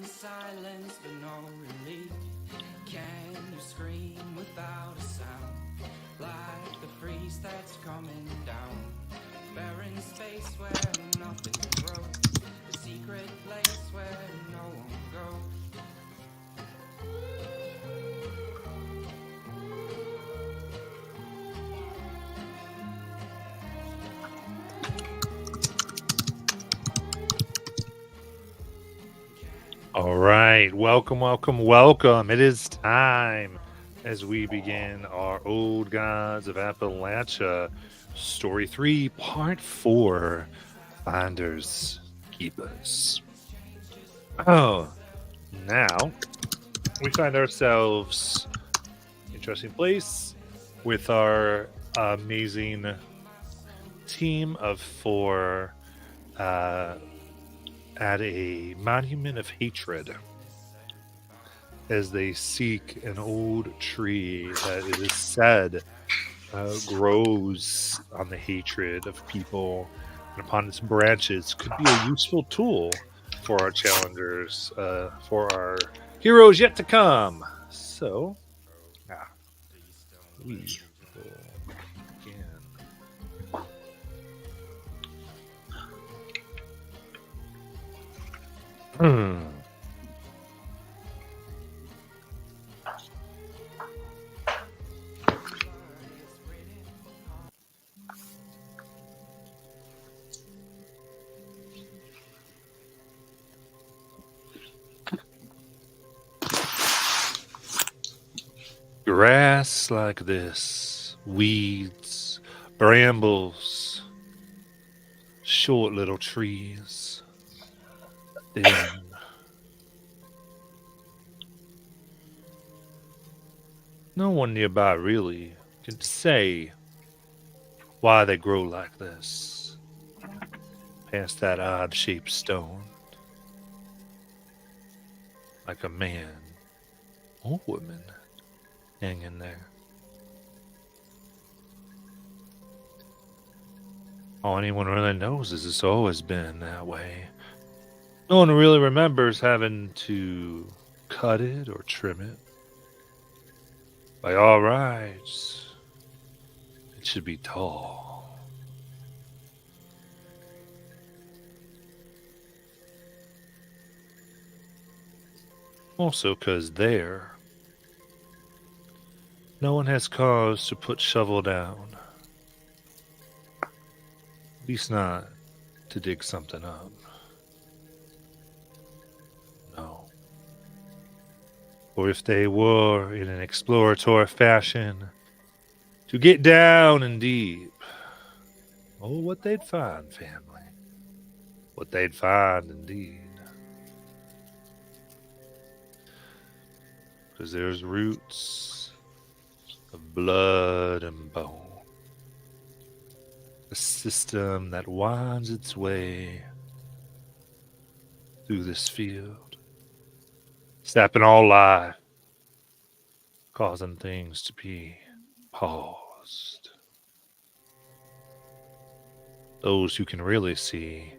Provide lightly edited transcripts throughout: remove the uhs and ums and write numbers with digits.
silence but no relief. Can you scream without a sound? Like the freeze that's coming down. Barren space where nothing grows. A secret place where no one goes. All right, welcome. It is time as we begin our Old Gods of Appalachia, Story 3, Part 4, Finders Keepers. Oh, now we find ourselves interesting place with our amazing team of four at a monument of hatred as they seek an old tree that it is said grows on the hatred of people, and upon its branches could be a useful tool for our challengers, for our heroes yet to come. So, we will begin. Grass like this, weeds, brambles, short little trees, thin. No one nearby really can say why they grow like this, past that odd-shaped stone, like a man or woman hanging there. All anyone really knows is it's always been that way. No one really remembers having to cut it or trim it. Like, all right, it should be tall. Also, because there, no one has cause to put shovel down. At least not to dig something up. No. Or if they were in an exploratory fashion, to get down and deep. Oh, what they'd find, family. What they'd find, indeed. Because there's roots of blood and bone. A system that winds its way through this field, sapping all life, causing things to be paused. Those who can really see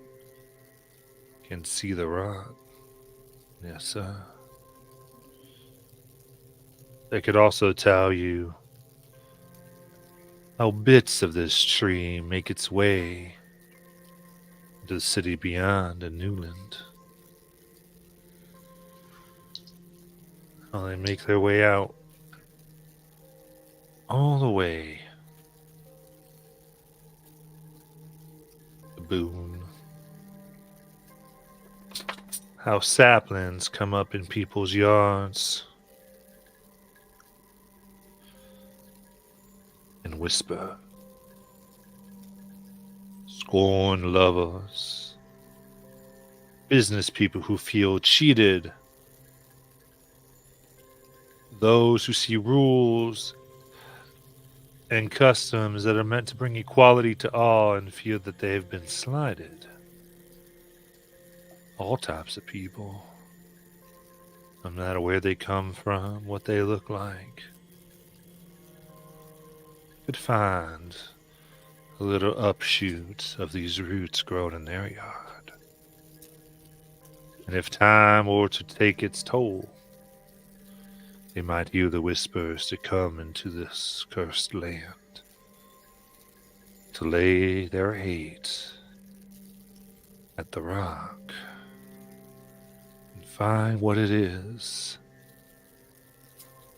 can see the rot. Yes, sir. They could also tell you how bits of this tree make its way into the city beyond in Newland. How they make their way out all the way to Boone. How saplings come up in people's yards and whisper. Scorn lovers, business people who feel cheated, those who see rules and customs that are meant to bring equality to all and feel that they have been slighted. All types of people, no matter where they come from, what they look like, could find a little upshoot of these roots growing in their yard. And if time were to take its toll, they might hear the whispers to come into this cursed land, to lay their hate at the rock and find what it is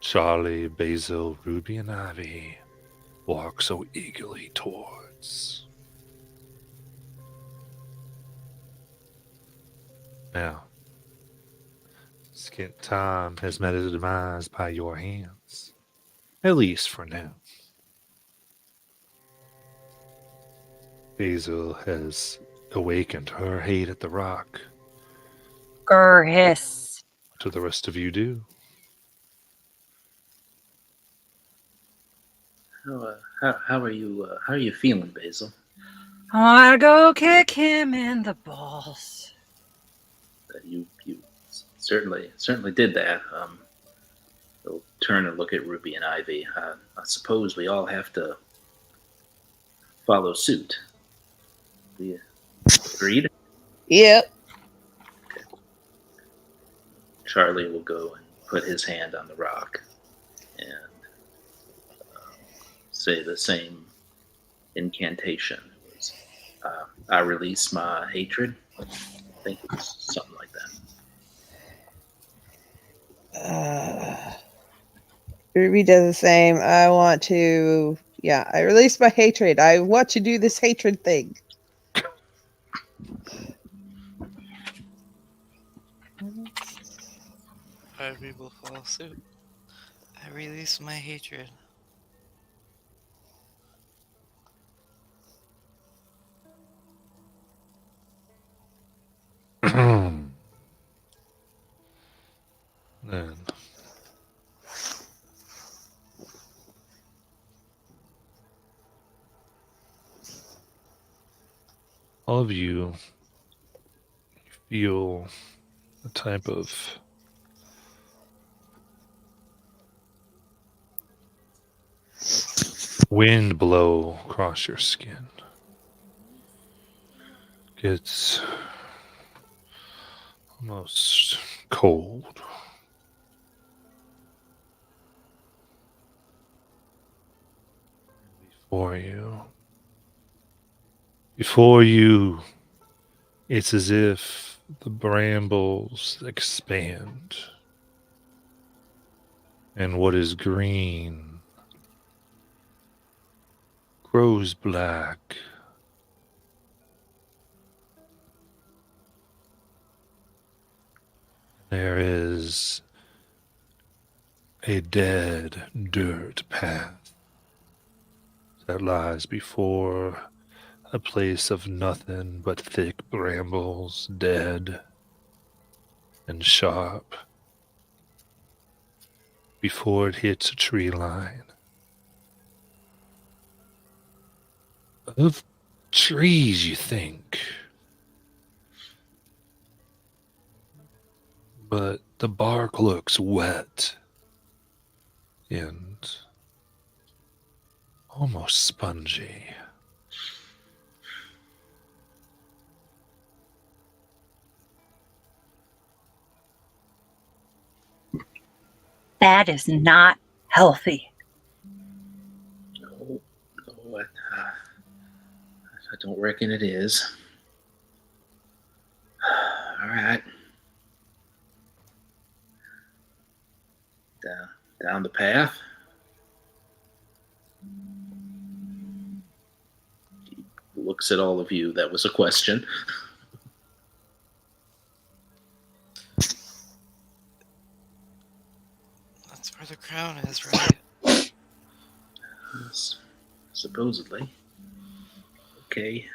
Charlie, Basil, Ruby, and Ivy walk so eagerly towards. Now, Skint time has met its demise by your hands, at least for now. Basil has awakened her hate at the rock. Grr hiss. What do the rest of you do? How are you? How are you feeling, Basil? I want to go kick him in the balls. You certainly did that. He'll turn and look at Ruby and Ivy. I suppose we all have to follow suit. We agreed. Yep. Charlie will go and put his hand on the rock and say the same incantation. It was, I release my hatred. I think it was something like that. Ruby does the same. I want to, I release my hatred. I want to do this hatred thing. Ivy will follow suit. I release my hatred. Then all of you feel a type of wind blow across your skin. It's almost cold. Before you, it's as if the brambles expand, and what is green grows black. There is a dead dirt path that lies before a place of nothing but thick brambles, dead and sharp, before it hits a tree line of trees, you think. But the bark looks wet and almost spongy. That is not healthy. No, I don't reckon it is. All right. Down the path. He looks at all of you. That was a question. That's where the crown is, right? Supposedly. Okay.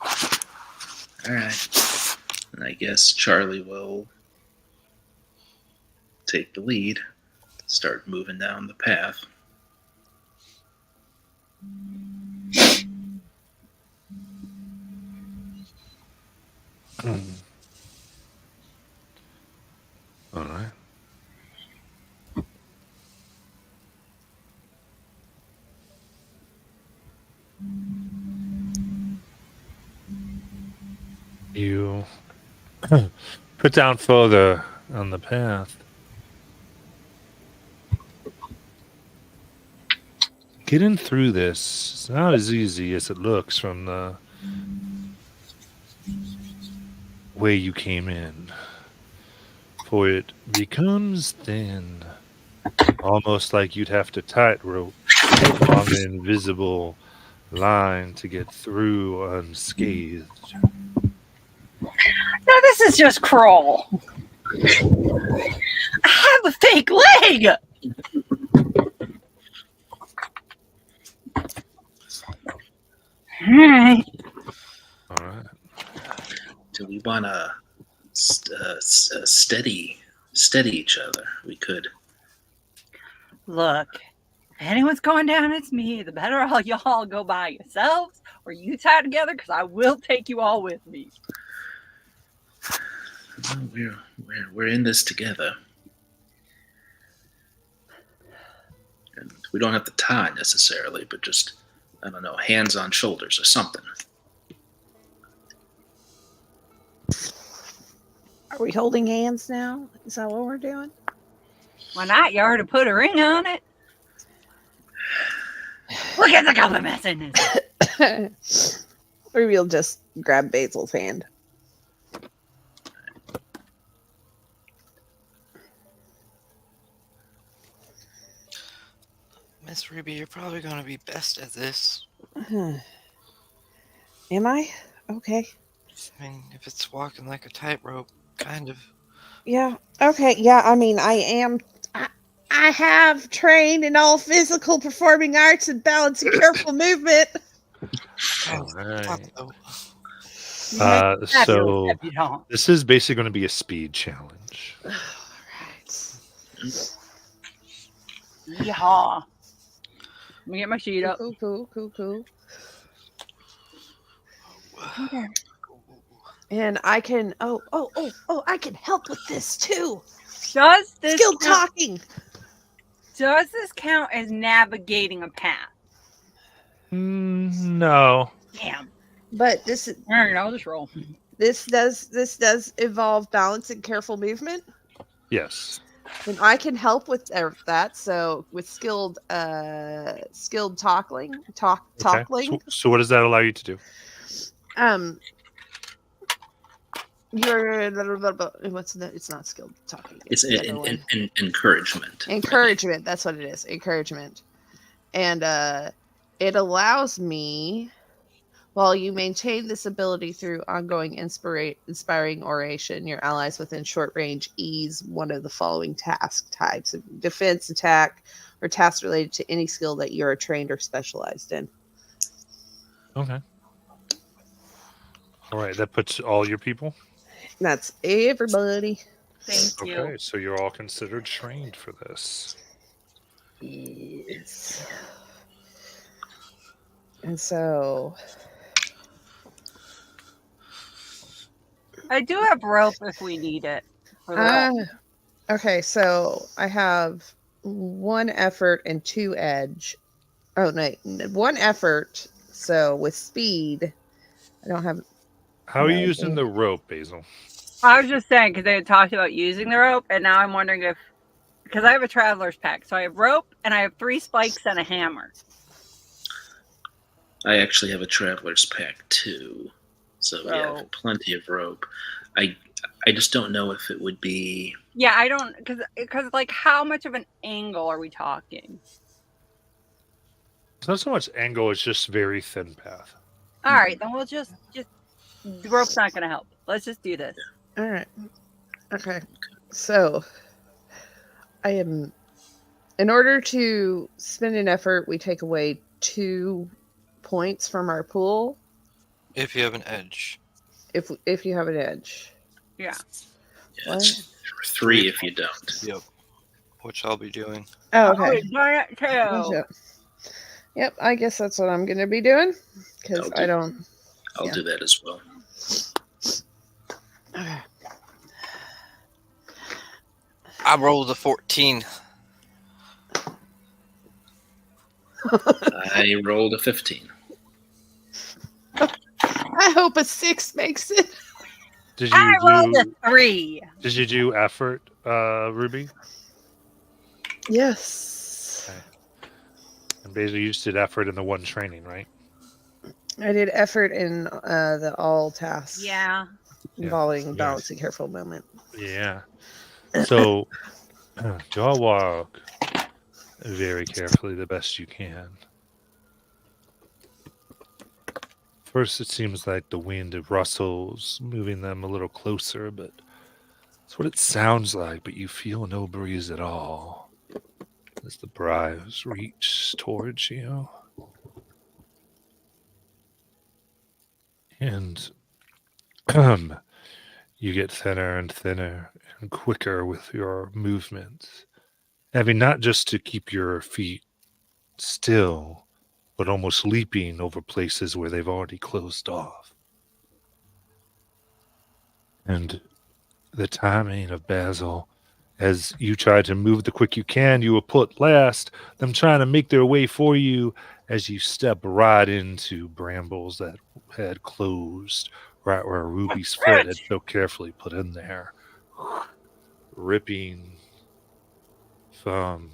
All right. And I guess Charlie will take the lead, start moving down the path. All right. You put down further on the path. Getting through this is not as easy as it looks from the way you came in. For it becomes thin, almost like you'd have to tightrope along an invisible line to get through unscathed. No, this is just cruel. I have a fake leg. All right. All right. Do we want to steady each other? We could. Look, if anyone's going down, it's me. The better all y'all go by yourselves or you tie together, because I will take you all with me. Well, we're in this together, and we don't have to tie necessarily, but just, I don't know, hands on shoulders or something. Are we holding hands now? Is that what we're doing? Why not? You already put a ring on it. Look at the color mess in this. Or we'll just grab Basil's hand. Miss Ruby, you're probably going to be best at this. Am I? Okay. I mean, if it's walking like a tightrope, kind of. Yeah. Okay. Yeah. I mean, I am. I have trained in all physical performing arts and balance and careful movement. All right. Oh, So this is basically going to be a speed challenge. All right. Yeehaw. Let me get my sheet up. Cool. Okay. And I can. I can help with this too. Does this Skilled count, talking. does this count as navigating a path? No. Damn. But this All right, I'll just roll. this does involve balance and careful movement. Yes. And I can help with that. So with skilled talking. Okay. So what does that allow you to do? You're what's the? It's not skilled talking. It's the other one. encouragement. Encouragement. That's what it is. Encouragement, and it allows me, while you maintain this ability through ongoing inspiring oration, your allies within short range ease one of the following task types: defense, attack, or tasks related to any skill that you are trained or specialized in. Okay. All right. That puts all your people. That's everybody. Thank you. Okay. So you're all considered trained for this. Yes. And so I do have rope if we need it. For the okay, so I have 1 effort and 2 edge. Oh no, 1 effort. So with speed, I don't have. How are you using the rope, Basil? I was just saying, because they had talked about using the rope, and now I'm wondering if, because I have a traveler's pack, so I have rope and I have 3 spikes and a hammer. I actually have a traveler's pack too, so yeah, plenty of rope. I just don't know if it would be. Yeah, I don't, because like, how much of an angle are we talking? It's not so much angle; it's just very thin path. All right, then we'll just the rope's not going to help. Let's just do this. All right. Okay. So I am. In order to spend an effort, we take away 2 points from our pool. if you have an edge. If you have an edge. Yeah. Yeah, it's 3 if you don't. Yep. Which I'll be doing. Oh, okay. Too. Yep, I guess that's what I'm going to be doing because I don't. I'll do that as well. Okay. I rolled a 14. I rolled a 15. I hope a 6 makes it. Did I you rolled do? a 3. Did you do effort, Ruby? Yes. Okay. And basically, you just did effort in the one training, right? I did effort in the all tasks Yeah. involving Yes. balance a careful moment. Yeah. So, jaw walk very carefully, the best you can. First, it seems like the wind rustles, moving them a little closer, but that's what it sounds like. But you feel no breeze at all as the briars reach towards you. And you get thinner and thinner and quicker with your movements, having not just to keep your feet still, but almost leaping over places where they've already closed off. And the timing of Basil, as you try to move the quick you can, you will put last, them trying to make their way for you as you step right into brambles that had closed right where Ruby's foot had so carefully put in there, ripping from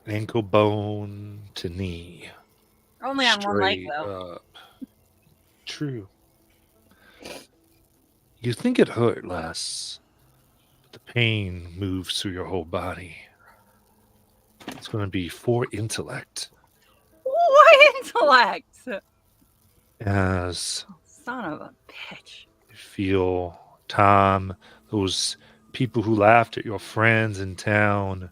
ankle bone to knee. Only on one leg, Straight though. up. True. You think it hurt less, but the pain moves through your whole body. It's going to be 4 intellect What intellect? as Son of a bitch. you feel Tom, those people who laughed at your friends in town,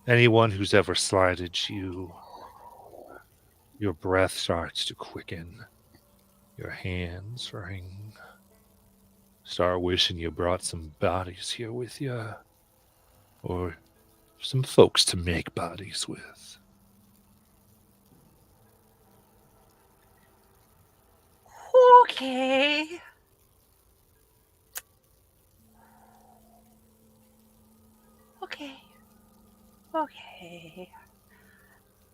anyone who's ever slighted you. Your breath starts to quicken. Your hands ring. Start wishing you brought some bodies here with you, or some folks to make bodies with. Okay. Okay. Okay.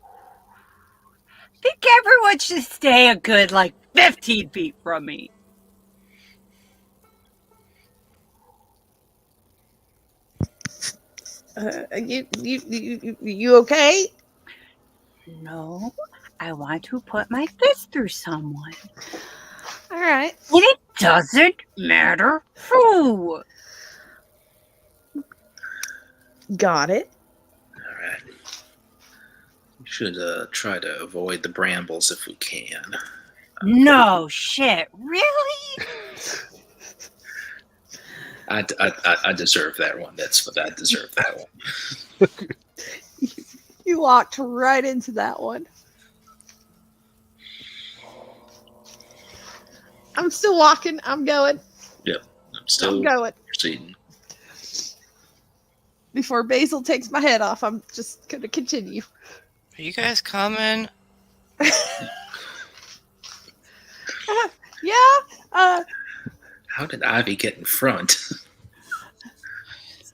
I think everyone should stay a good, 15 feet from me. You okay? No, I want to put my fist through someone. All right. And it doesn't matter who. Got it. All right. We should try to avoid the brambles if we can. No shit. Really? I deserve that one. That's what I deserve that one. You walked right into that one. I'm still walking. I'm going. Yep. I'm still I'm going. proceeding. Before Basil takes my head off, I'm just going to continue. Are you guys coming? Yeah. How did Ivy get in front?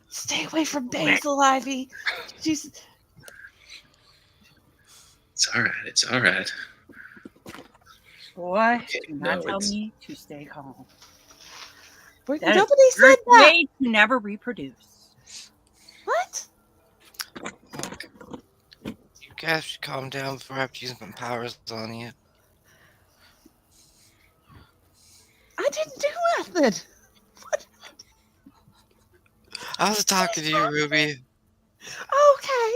Stay away from Basil, Ivy. She's... It's all right. It's all right. Boy, Okay, do not no, tell it's- me to stay calm. Nobody That is said your that. way to never reproduce. What? Look, you guys should calm down before I have to use my powers on you. I didn't do nothing. I was talking to you, Ruby. Okay.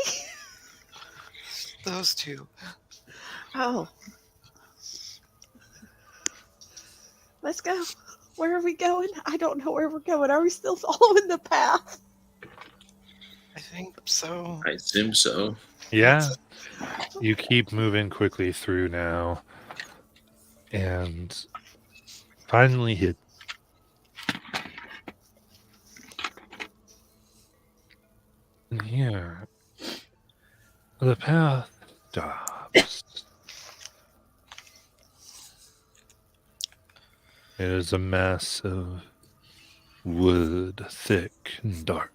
Those two. Oh. Let's go. Where are we going? I don't know where we're going. Are we still following the path? I think so. I assume so. Yeah. You keep moving quickly through now. And finally hit. And here, the path stops. It is a mass of wood, thick and dark.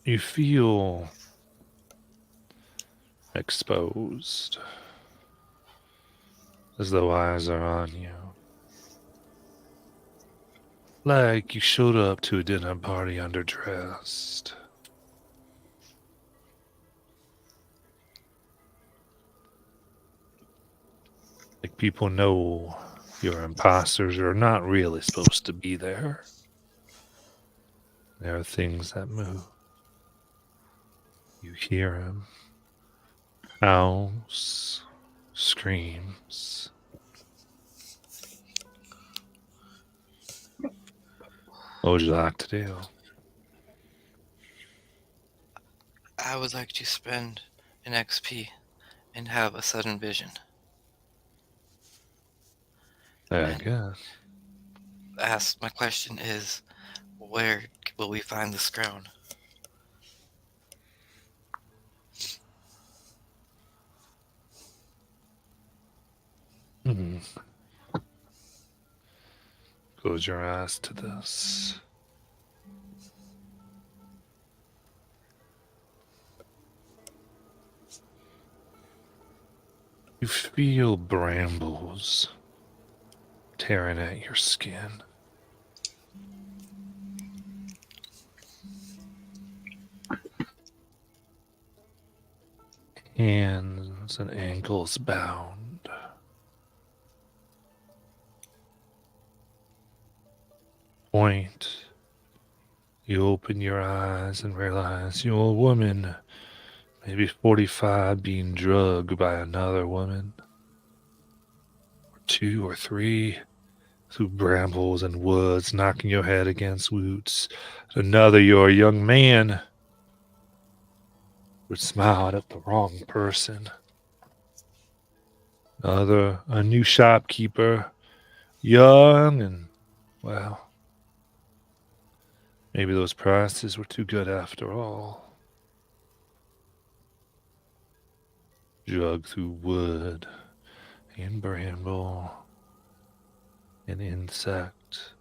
You feel exposed, as though eyes are on you. Like you showed up to a dinner party underdressed. Like people know your imposters are not really supposed to be there. There are things that move. You hear them. Howls, screams. What would you like to do? I would like to spend an XP and have a sudden vision. I And guess. my question is, where will we find this crown? Hmm. Close your eyes to this. You feel brambles tearing at your skin. Hands and ankles bound. Point. You open your eyes and realize you're a woman, maybe 45, being drugged by another woman. Or 2 or 3, through brambles and woods, knocking your head against roots. Another, you're a young man, but smiled at the wrong person. Another, a new shopkeeper, young and, well, maybe those prices were too good after all. Drug through wood and bramble and insect.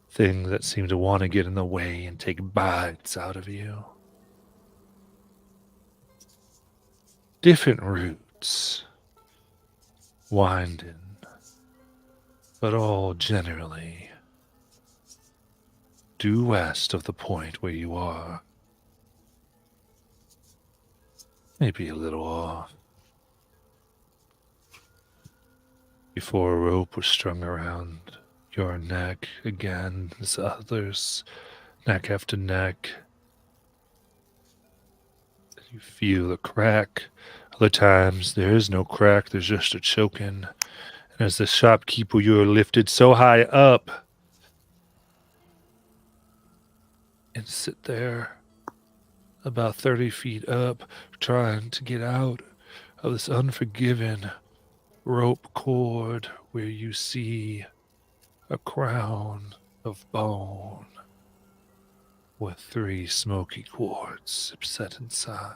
Things that seem to want to get in the way and take bites out of you. Different routes, winding, but all generally due west of the point where you are. Maybe a little off. Before a rope was strung around your neck again, as others, neck after neck. You feel the crack. Other times there is no crack, there's just a choking. And as the shopkeeper, you are lifted so high up and sit there about 30 feet up, trying to get out of this unforgiving rope cord where you see a crown of bone with 3 smoky quartz set inside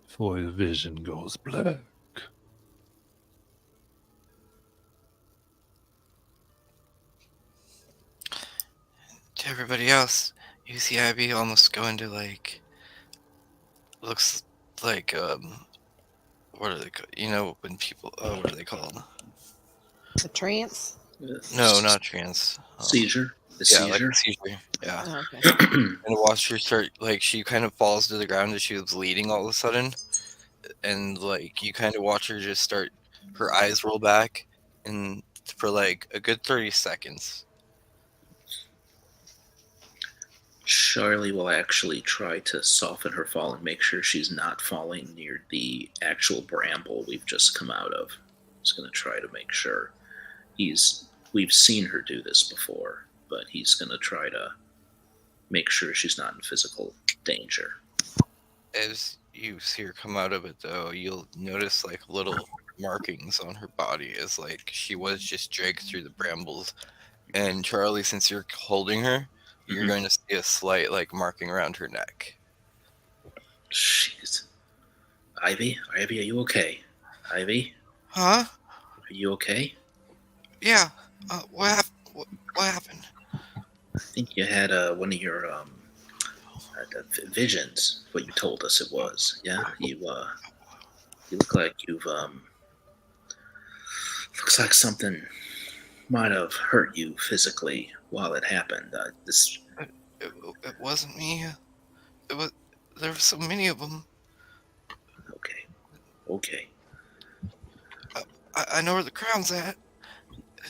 before the vision goes black. To everybody else, you see Abby almost go into looks like what are they called? You know when people what are they called? A trance? No, not trance. Seizure. The Yeah, like seizure. a seizure. Yeah. Oh, okay. And watch her start she kind of falls to the ground as she was bleeding all of a sudden, and you kind of watch her just start. Her eyes roll back, and for a good 30 seconds. Charlie will actually try to soften her fall and make sure she's not falling near the actual bramble we've just come out of. He's going to try to make sure. We've seen her do this before, but he's going to try to make sure she's not in physical danger. As you see her come out of it, though, you'll notice little markings on her body as she was just dragged through the brambles. And Charlie, since you're holding her, you're going to see a slight marking around her neck. Jeez. Ivy, are you okay? Ivy, Huh? are you okay? Yeah. What happened? I think you had one of your Visions, what you told us it was. Yeah, you look like you've looks like something might have hurt you physically while it happened. This It wasn't me. It was. There were so many of them. okay, okay, I know where the crown's at.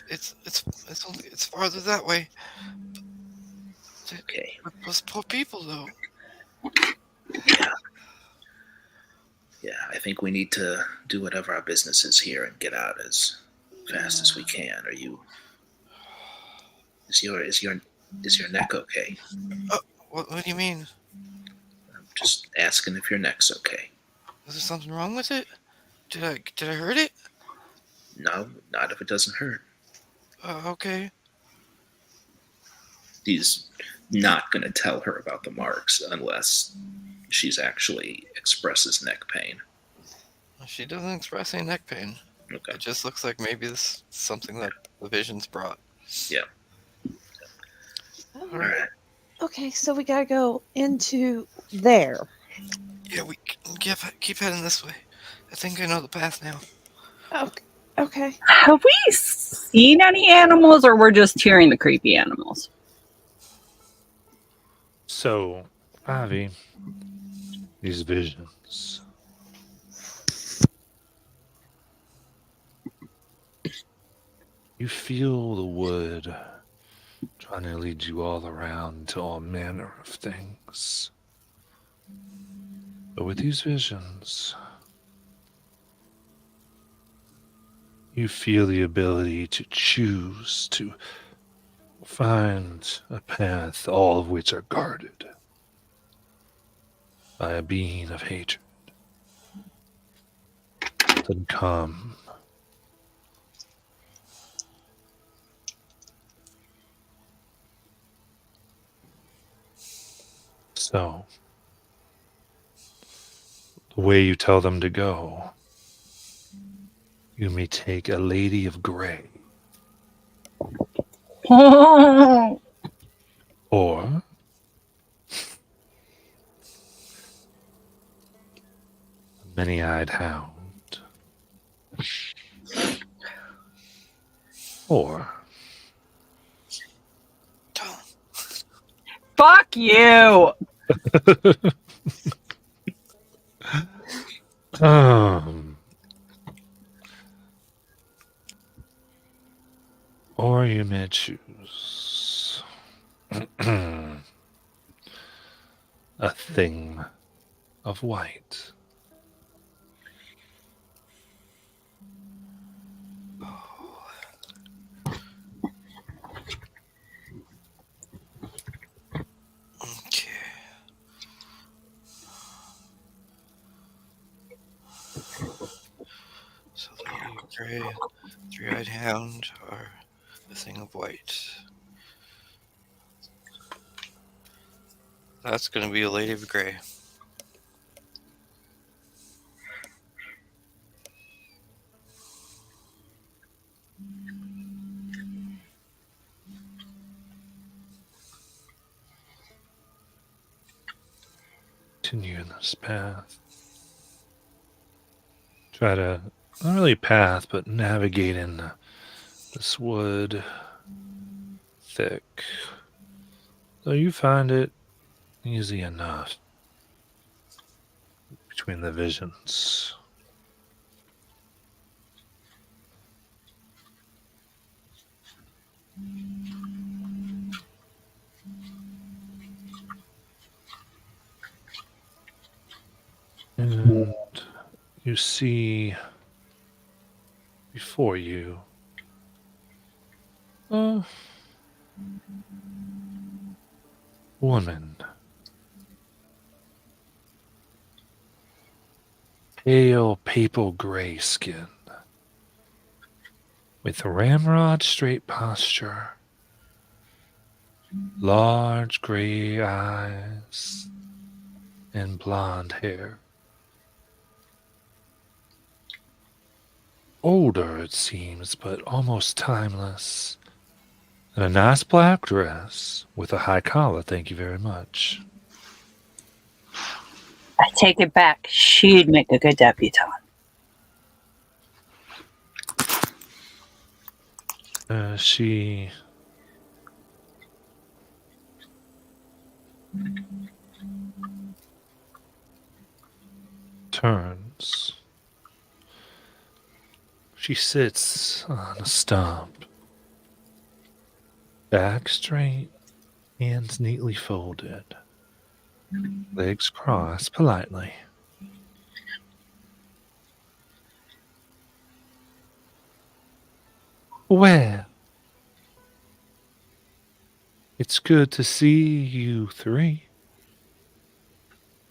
It's farther that way. okay. Those poor people, though. Yeah, I think we need to do whatever our business is here and get out as fast as we can. Are you? Is your neck okay? What do you mean? I'm just asking if your neck's okay. Was there something wrong with it? Did I hurt it? No, not if it doesn't hurt. Okay. He's not going to tell her about the marks unless she's actually expresses neck pain. She doesn't express any neck pain. Okay. It just looks like maybe this is something that the visions brought. Yeah. All right. Okay, so we gotta go into there. Yeah, we keep heading this way. I think I know the path now. Okay. Have we seen any animals, or we're just hearing the creepy animals? So, Ivy, these visions. You feel the wood trying to lead you all around to all manner of things. But with these visions, you feel the ability to choose to find a path, all of which are guarded by a being of hatred. Then come. So, the way you tell them to go, you may take a lady of gray, or a many-eyed hound, or Fuck you! or you may choose a thing of white. Okay. So the lady of gray, three-eyed hound, or the thing of white. That's gonna be a lady of gray. Continue in this path. Try to, not really path, but navigate in this wood thick. So you find it easy enough between the visions. And you see before you a woman. Pale papal gray skin with ramrod straight posture, large gray eyes, and blonde hair. Older, it seems, but almost timeless. And a nice black dress with a high collar, thank you very much. I take it back. She'd make a good debutante. She turns. She sits on a stump, back straight, hands neatly folded, legs crossed politely. Well, it's good to see you three.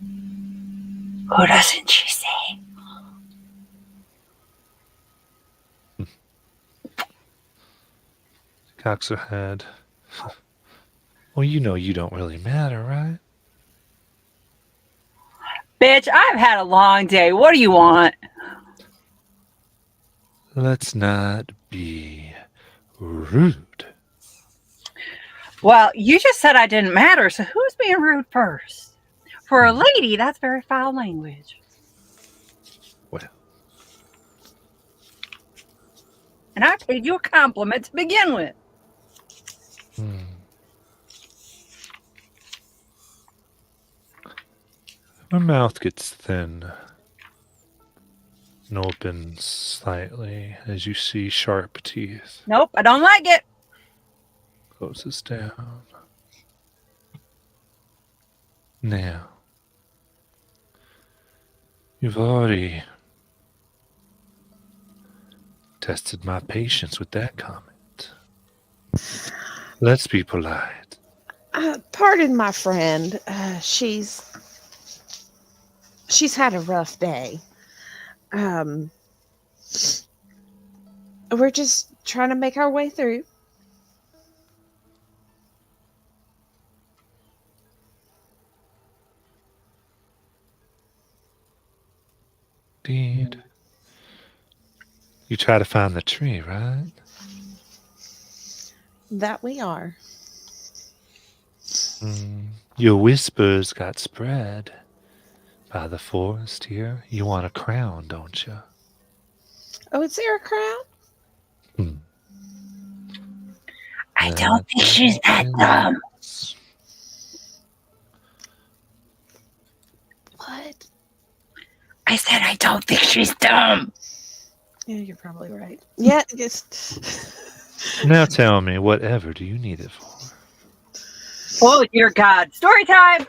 Who doesn't she say? Cocks her head. Well, you know you don't really matter, right? Bitch, I've had a long day. What do you want? Let's not be rude. Well, you just said I didn't matter, so who's being rude first? For a lady, that's very foul language. Well, And I paid you a compliment to begin with. her mouth gets thin and opens slightly as you see sharp teeth. Nope, I don't like it. Closes down. Now, you've already tested my patience with that comment. Let's be polite. Pardon my friend. She's had a rough day. We're just trying to make our way through. Indeed. You try to find the tree, right? That we are. Your whispers got spread by the forest here. You want a crown, don't you? Oh, is there a crown? I don't think she's that dumb. What? I said I don't think she's dumb. Yeah, you're probably right. Yeah, just Now tell me, whatever do you need it for? Oh, dear God. Story time.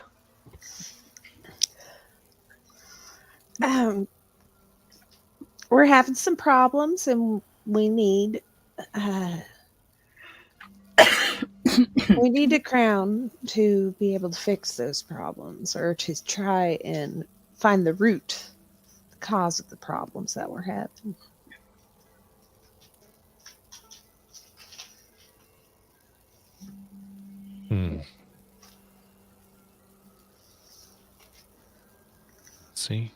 We're having some problems, and we need we need a crown to be able to fix those problems, or to try and find the root, the cause of the problems that we're having. See?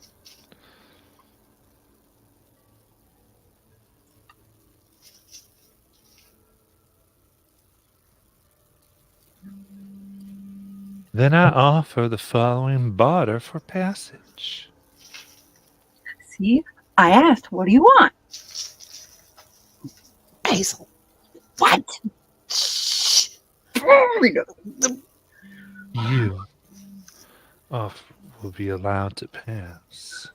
Then I offer the following barter for passage. See, I asked, what do you want? Basil. What? You will be allowed to pass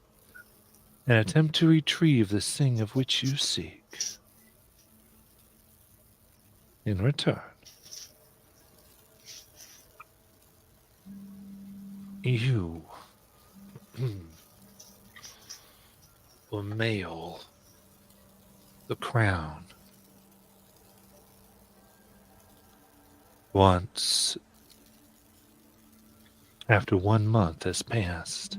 and attempt to retrieve the thing of which you seek. In return, you will mail the crown once after 1 month has passed,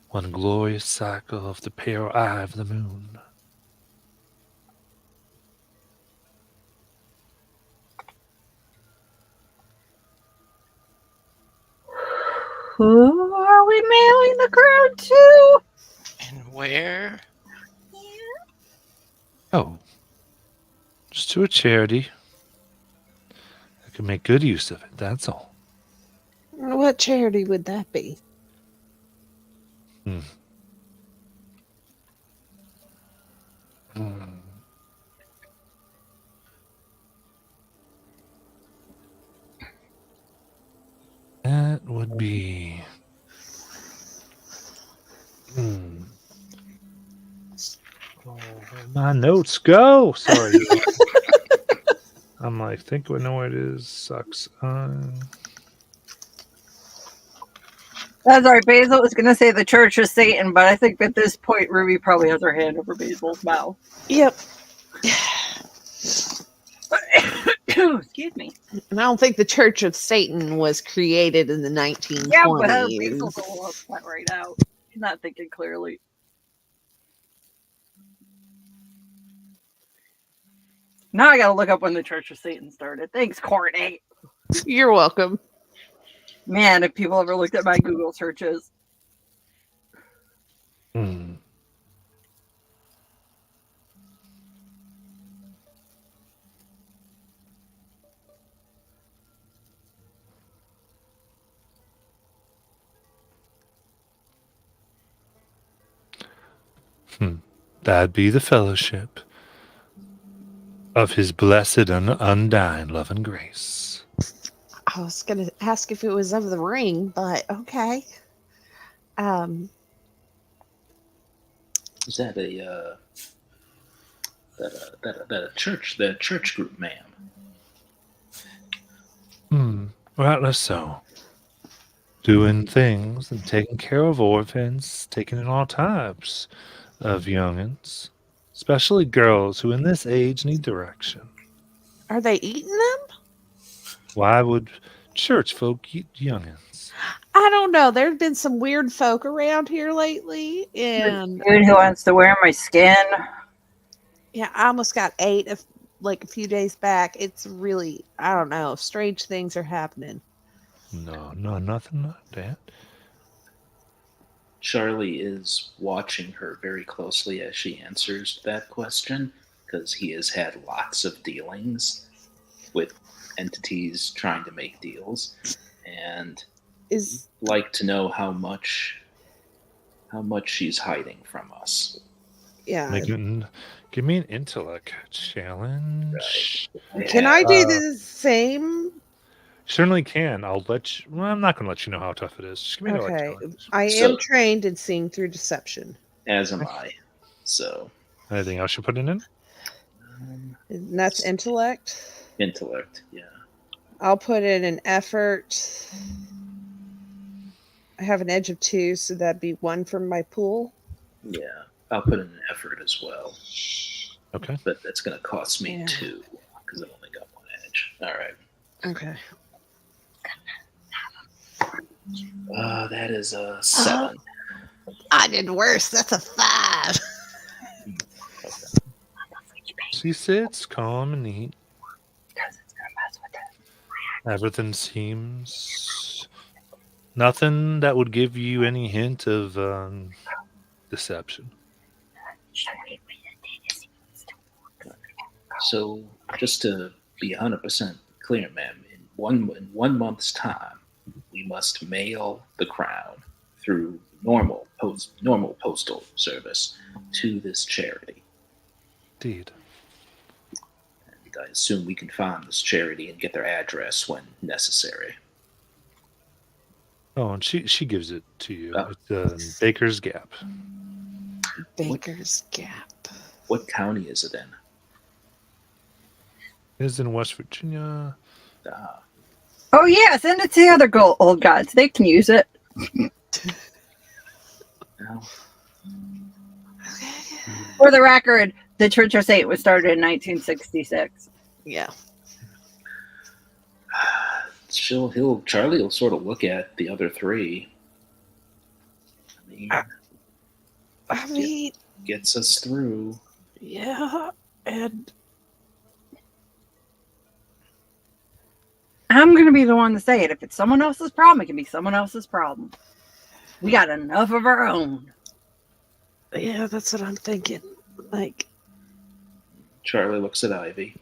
one glorious cycle of the pale eye of the moon. Who are we mailing the crown to? And where? Oh, just to a charity. I can make good use of it, that's all. What charity would that be? Hmm. Hmm. That would be. Hmm. Oh, where'd my notes go? Sorry. I'm like, think I know what it is. Sucks. That's right. Basil was going to say the Church of Satan, but I think at this point, Ruby probably has her hand over Basil's mouth. Yep. Excuse me. And I don't think the Church of Satan was created in the 1920s. Yeah, but Basil's a little upset right now. She's not thinking clearly. Now I got to look up when the Church of Satan started. Thanks, Courtney. You're welcome. Man, if people ever looked at my Google searches. hmm. That'd be the fellowship of his blessed and undying love and grace. I was going to ask if it was of the ring, but okay. Is that a church group, ma'am? Rightly so. Doing things and taking care of orphans, taking in all types of youngins, especially girls who in this age need direction. Are they eating them? Why would church folk eat youngins? I don't know. There's been some weird folk around here lately, and Dude who wants to wear my skin. yeah, I almost got ate like a few days back. It's really, I don't know, strange things are happening. No, nothing like that. Charlie is watching her very closely as she answers that question because he has had lots of dealings with entities trying to make deals, and Is like to know how much she's hiding from us. yeah. Give me an intellect challenge. Can I do the same? Certainly can. I'll let you. Well, I'm not going to let you know how tough it is. Just give me an Okay. intellect challenge. I So- am trained in seeing through deception. As am I. So Anything else you're putting in? And that's intellect. intellect, yeah. I'll put in an effort. I have an edge of 2, so that'd be 1 from my pool. Yeah. I'll put in an effort as well. Okay. But that's going to cost me Yeah. 2 because I've only got 1 edge. All right. Okay. That is a 7. I did worse. That's a 5. She sits calm and neat. Because it's going to mess with it. Everything seems nothing that would give you any hint of deception. So just to be 100% clear, ma'am, in one month's time, we must mail the crown through normal postal service to this charity. Indeed. And I assume we can find this charity and get their address when necessary. Oh, and she gives it to you. Oh. It's Baker's Gap. Baker's Gap. What county is it in? It is in West Virginia. Ah, Oh, yeah, send it to the other old gods. They can use it. no. For the record, the Church of Satan was started in 1966. Yeah. Charlie will sort of look at the other 3. I mean, Gets us through. yeah, and I'm going to be the one to say it. If it's someone else's problem, it can be someone else's problem. We got enough of our own. yeah, that's what I'm thinking. Like, Charlie looks at Ivy.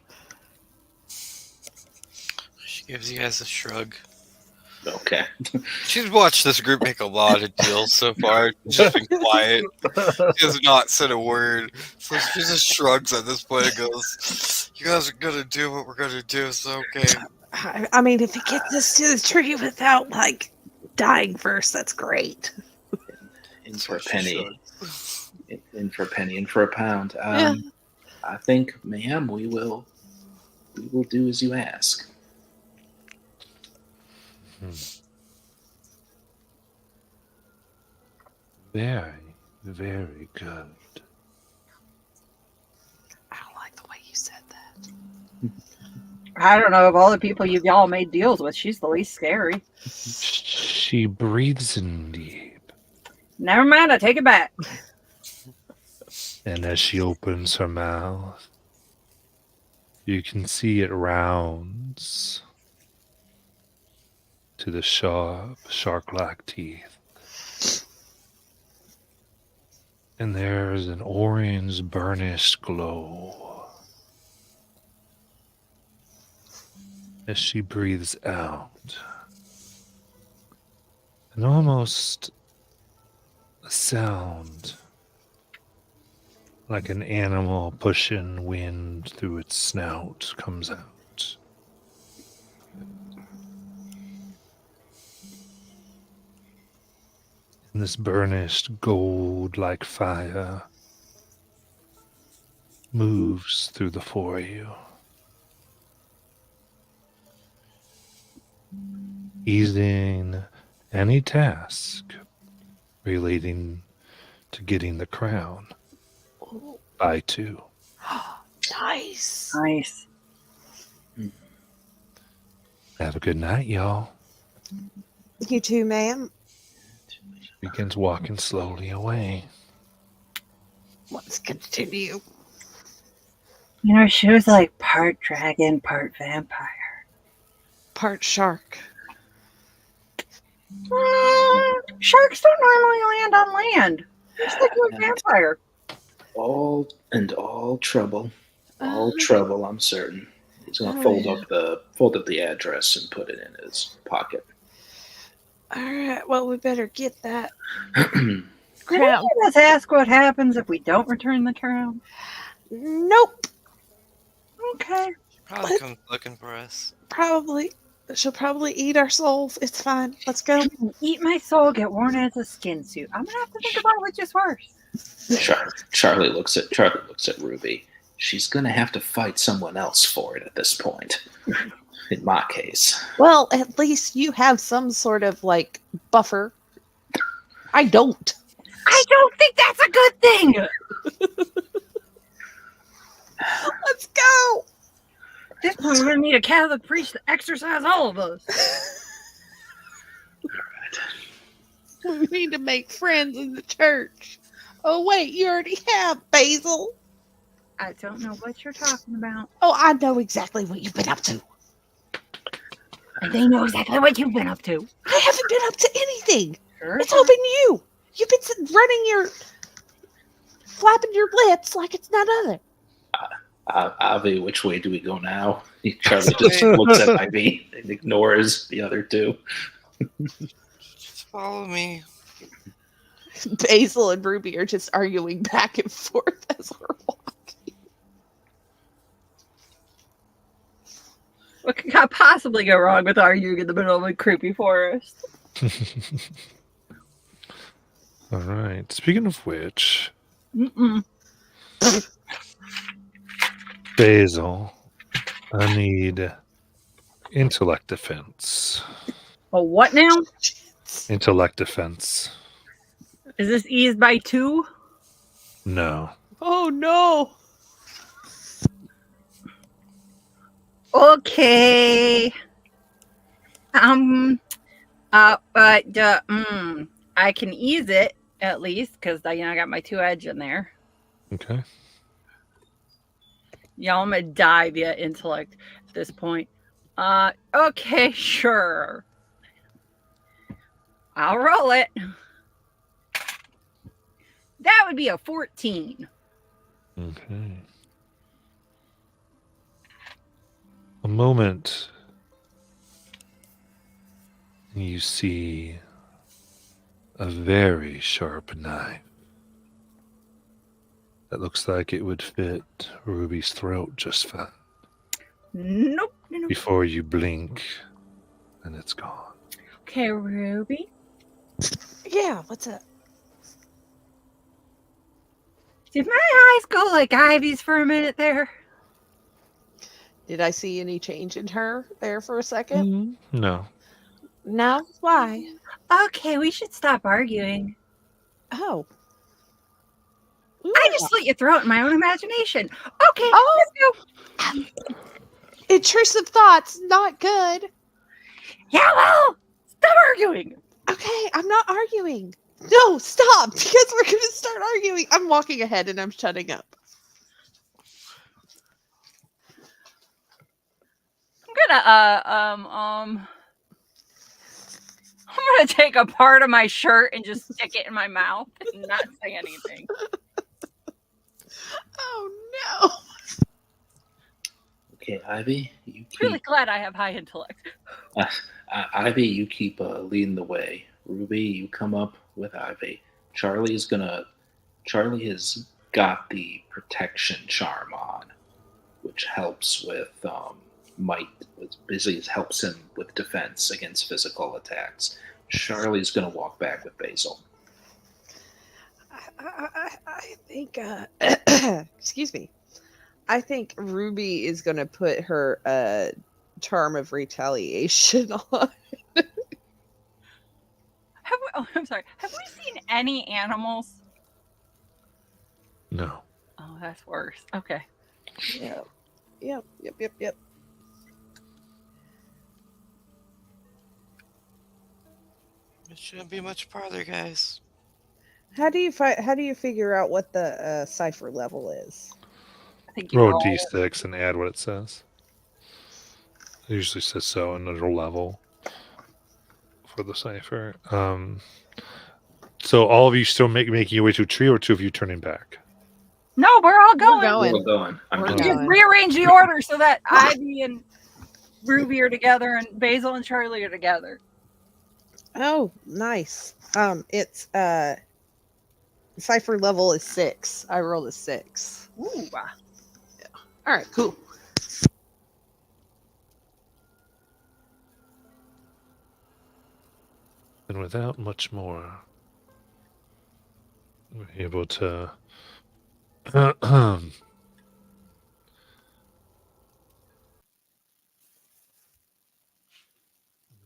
She gives you guys a shrug. Okay. She's watched this group make a lot of deals so far. She's just been quiet. She has not said a word. So she just shrugs at this point and goes, "You guys are gonna do what we're gonna do, so okay." I mean, if it gets us to the tree without, like, dying first, that's great. In That's for a what she penny. shrugs. In for a penny, in for a pound. Yeah. I think, ma'am, we will do as you ask. Very, very good. I don't like the way you said that. I don't know, of all the people y'all made deals with, she's the least scary. She breathes in deep, Never mind, I take it back. and as she opens her mouth, you can see it rounds to the sharp, shark-like teeth. And there's an orange burnished glow as she breathes out. And almost a sound like an animal pushing wind through its snout comes out. And this burnished gold like fire moves through the four of you, easing any task relating to getting the crown by 2. Nice. Nice. Have a good night, y'all. You too, ma'am. Begins walking slowly away. Let's continue. You know, she was like part dragon, part vampire. Part shark. Sharks don't normally land on land. Just like a vampire. All trouble. All Oh, trouble, I'm certain. He's gonna fold up the address and put it in his pocket. All right. Well, we better get that Did crown. any of us ask what happens if we don't return the crown? Nope. Okay. Probably comes looking for us. Probably. She'll probably eat our souls. It's fine. Let's go. Eat my soul, get worn as a skin suit. I'm gonna have to think about which is worse. Charlie looks at Ruby. She's gonna have to fight someone else for it at this point. In my case. Well, at least you have some sort of, like, buffer. I don't. I don't think that's a good thing. Let's go. This point, we're gonna need a Catholic priest to exorcise all of us. We need to make friends in the church. Oh, wait, you already have, Basil. I don't know what you're talking about. Oh, I know exactly what you've been up to. And they know exactly what you've been up to. I haven't been up to anything. Sure. It's all been you. You've been flapping your lips like it's none other. Avi, which way do we go now? Charlie just looks at Ivy and ignores the other two. Just follow me. Basil and Ruby are just arguing back and forth as we're walking. What could possibly go wrong with arguing in the middle of a creepy forest? All right. Speaking of which, Mm-mm. Basil, I need intellect defense. Oh, what now? Intellect defense. Is this eased by 2? No. Oh no. Okay. I can ease it at least because I got my 2 edge in there. Okay. Y'all, I'm gonna die via intellect at this point. Okay, sure. I'll roll it. That would be a 14. Okay. A moment You see a very sharp knife that looks like it would fit Ruby's throat just fine. Nope. No. Before you blink, and it's gone. Okay, Ruby. Yeah, what's up? Did my eyes go like Ivy's for a minute there? Did I see any change in her there for a second? No. No? Why? Okay, we should stop arguing. Oh. I just slit your throat in my own imagination. Okay, Oh. let's go. Intrusive thoughts, not good. Yeah, well, stop arguing. Okay, I'm not arguing. No, stop, because we're going to start arguing. I'm walking ahead and I'm shutting up. I'm gonna take a part of my shirt and just stick it in my mouth and not say anything. Oh no. Okay, Ivy, you keep Really glad I have high intellect. Ivy, you keep leading the way. Ruby, you come up with Ivy. Charlie has got the protection charm on, which helps with might. Basically, helps him with defense against physical attacks. Charlie's going to walk back with Basil. I think, excuse me. I think Ruby is going to put her charm of retaliation on. I'm sorry. Have we seen any animals? No. Oh, that's worse. Okay. Yep. It shouldn't be much farther, guys. How do you figure out what the cipher level is? I think you Roll roll. d6 and add what it says. It usually says so in the level for the cipher. So all of you still making your way to a tree, or two of you turning back? No, we're all going. We're going. I'm We're just Just going. rearrange the order so that Ivy and Ruby are together and Basil and Charlie are together. Oh, nice. It's cipher level is 6. I rolled a 6. Ooh. All right, cool. And without much more, we're able to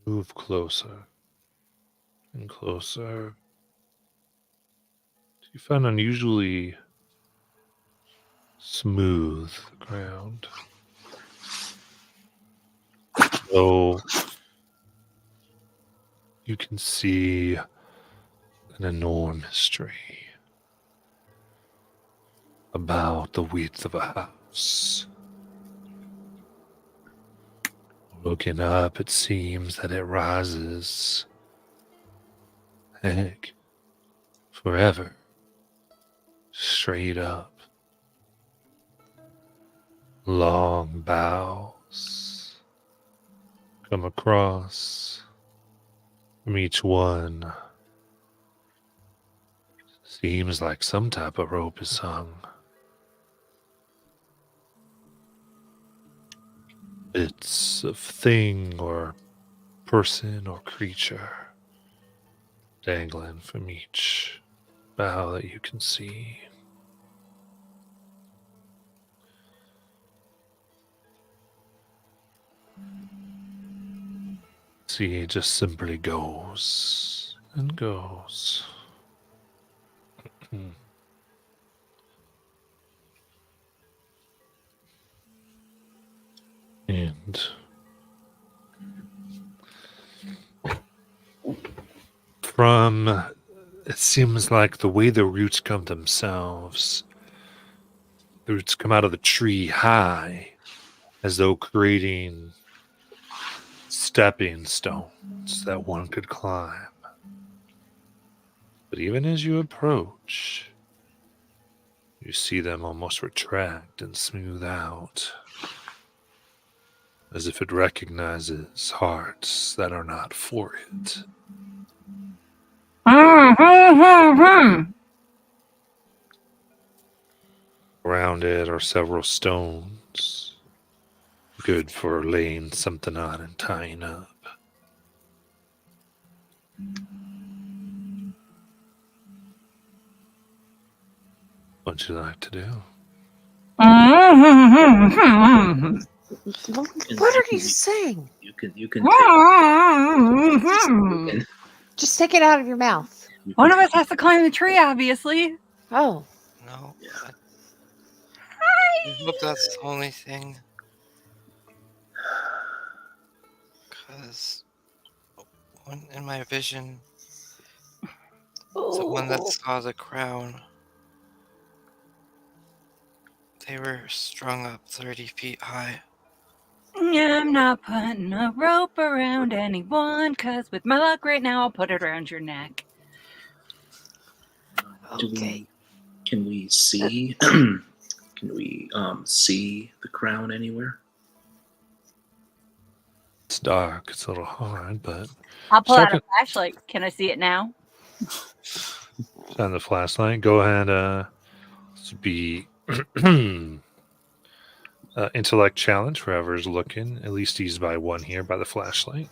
move closer and closer. You find unusually smooth ground. So you can see an enormous tree about the width of a house. Looking up, it seems that it rises, forever, straight up. Long boughs come across from each one. Seems like some type of rope is hung. Bits of thing or person or creature dangling from each bough that you can see. See, it just simply goes and goes. And from, it seems like the way the roots come themselves, the roots come out of the tree high, as though creating stepping stones that one could climb. But even as you approach, you see them almost retract and smooth out as if it recognizes hearts that are not for it. Around it are several stones, good for laying something on and tying up. What would you like to do? What are you saying? You can take, Just take it out of your mouth. you One can of us has to climb the tree, obviously. Oh, No. Yeah. I hope that's the only thing. Because in my vision, the one that saw the crown, they were strung up 30 feet high. I'm not putting a rope around anyone, because with my luck right now, I'll put it around your neck. okay. Can we see? Can we see the crown anywhere? It's dark. It's a little hard, but I'll pull out a Second- flashlight. Can I see it now? shine the flashlight. Go ahead. This would be intellect challenge for whoever's looking. At least he's by one here by the flashlight.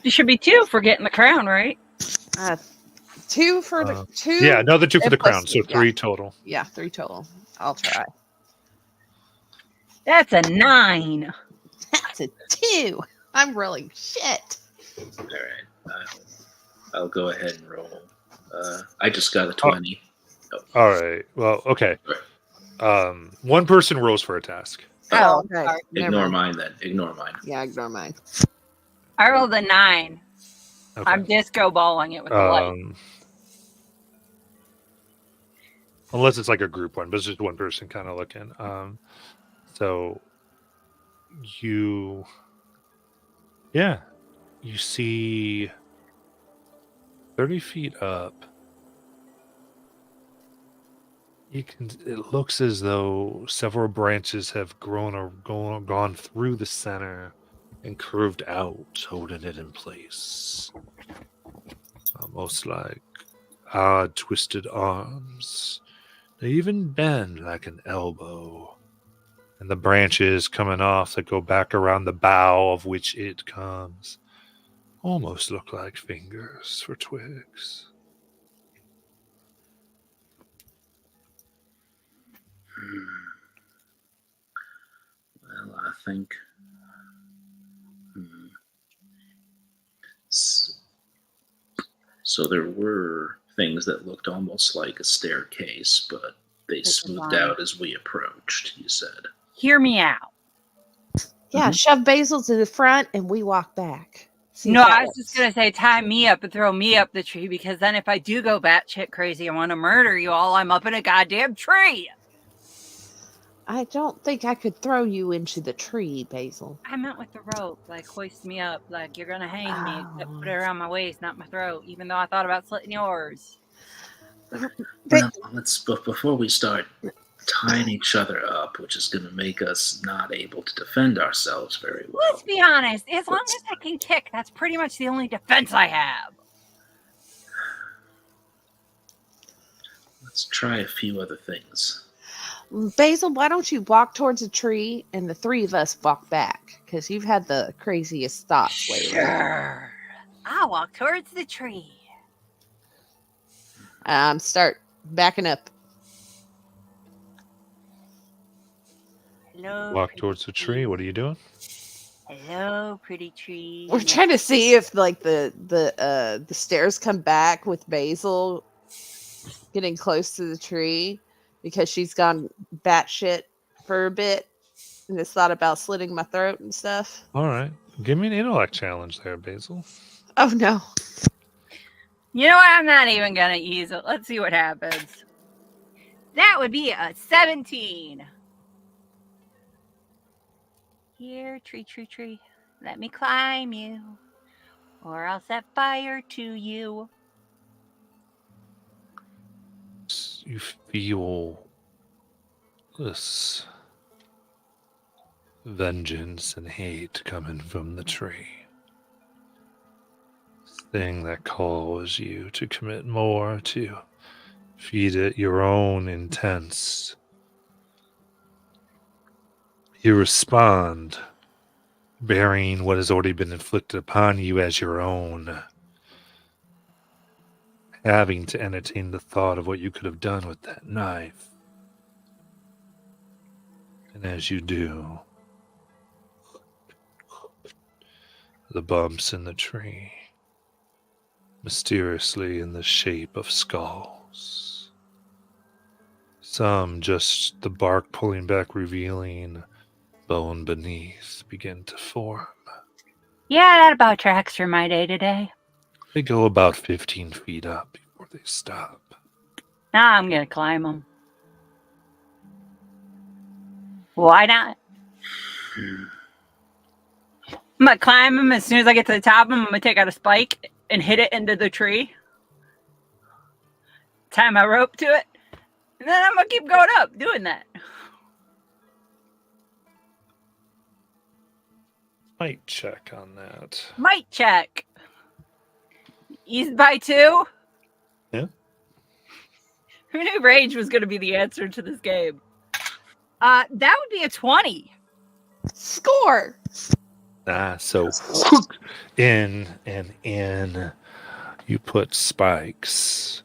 You should be 2 for getting the crown, right? 2 for the 2. Yeah, another 2 for and the plus crown, so 2, yeah. 3 total. Yeah, 3 total. I'll try. That's a 9. That's a 2. I'm rolling shit. All right. I'll go ahead and roll. I just got a 20. All right. Well, okay. One person rolls for a task. Oh, okay. okay. Never Ignore mind. mine then. Ignore mine. Yeah, ignore mine. I rolled a 9. Okay. I'm disco balling it with the light. Unless it's like a group one, but it's just one person kind of looking. So you see 30 feet up. It looks as though several branches have grown or gone through the center and curved out, holding it in place. Almost like odd twisted arms. They even bend like an elbow. And the branches coming off that go back around the bough of which it comes almost look like fingers for twigs. Well, I think. So there were things that looked almost like a staircase, but they It's smoothed fine. out as we approached, you said. Hear me out. Yeah, shove Basil to the front and we walk back. See if No, that I was just going to say tie me up and throw me up the tree, because then if I do go batshit crazy and want to murder you all, I'm up in a goddamn tree. I don't think I could throw you into the tree, Basil. I meant with the rope, like hoist me up, like you're going to hang me, except Oh. put it around my waist, not my throat, even though I thought about slitting yours. But- But before we start tying each other up, which is going to make us not able to defend ourselves very well. Let's be honest, as long as I can kick, that's pretty much the only defense I have. Let's try a few other things. Basil, why don't you walk towards a tree and the 3 of us walk back? Because you've had the craziest thoughts lately. Sure. I'll walk towards the tree. Start backing up. Hello. Walk pretty towards the tree. What are you doing? Hello, pretty tree. We're trying to see if like the stairs come back with Basil getting close to the tree, because she's gone batshit for a bit and has thought about slitting my throat and stuff. All right. Give me an intellect challenge there, Basil. Oh no. You know what? I'm not even going to use it. Let's see what happens. That would be a 17. Here, tree. Let me climb you, or I'll set fire to you. You feel this vengeance and hate coming from the tree. This thing that calls you to commit more, to feed it your own intents. You respond, bearing what has already been inflicted upon you as your own, having to entertain the thought of what you could have done with that knife. And as you do, the bumps in the tree, mysteriously in the shape of skulls. Some just the bark pulling back, revealing bone beneath, begin to form. Yeah, that about tracks for my day today. They go about 15 feet up before they stop. Now I'm gonna climb them. Why not? I'm gonna climb them. As soon as I get to the top of them, I'm gonna take out a spike and hit it into the tree. Tie my rope to it. And then I'm gonna keep going up doing that. Might check on that. Might check. Eased by 2? Yeah. Who knew range was gonna be the answer to this game? That would be a 20. Score. So in and in, you put spikes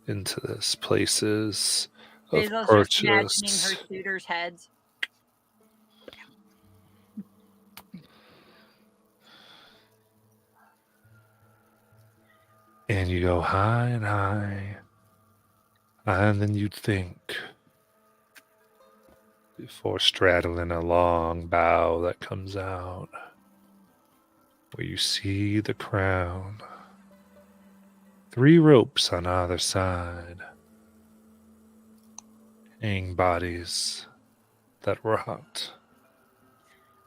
into this places of Hazel's just imagining purchase. her suitors' heads. And you go high and high, and then you'd think before straddling a long bough that comes out, where you see the crown. 3 ropes on either side, hang bodies that rot.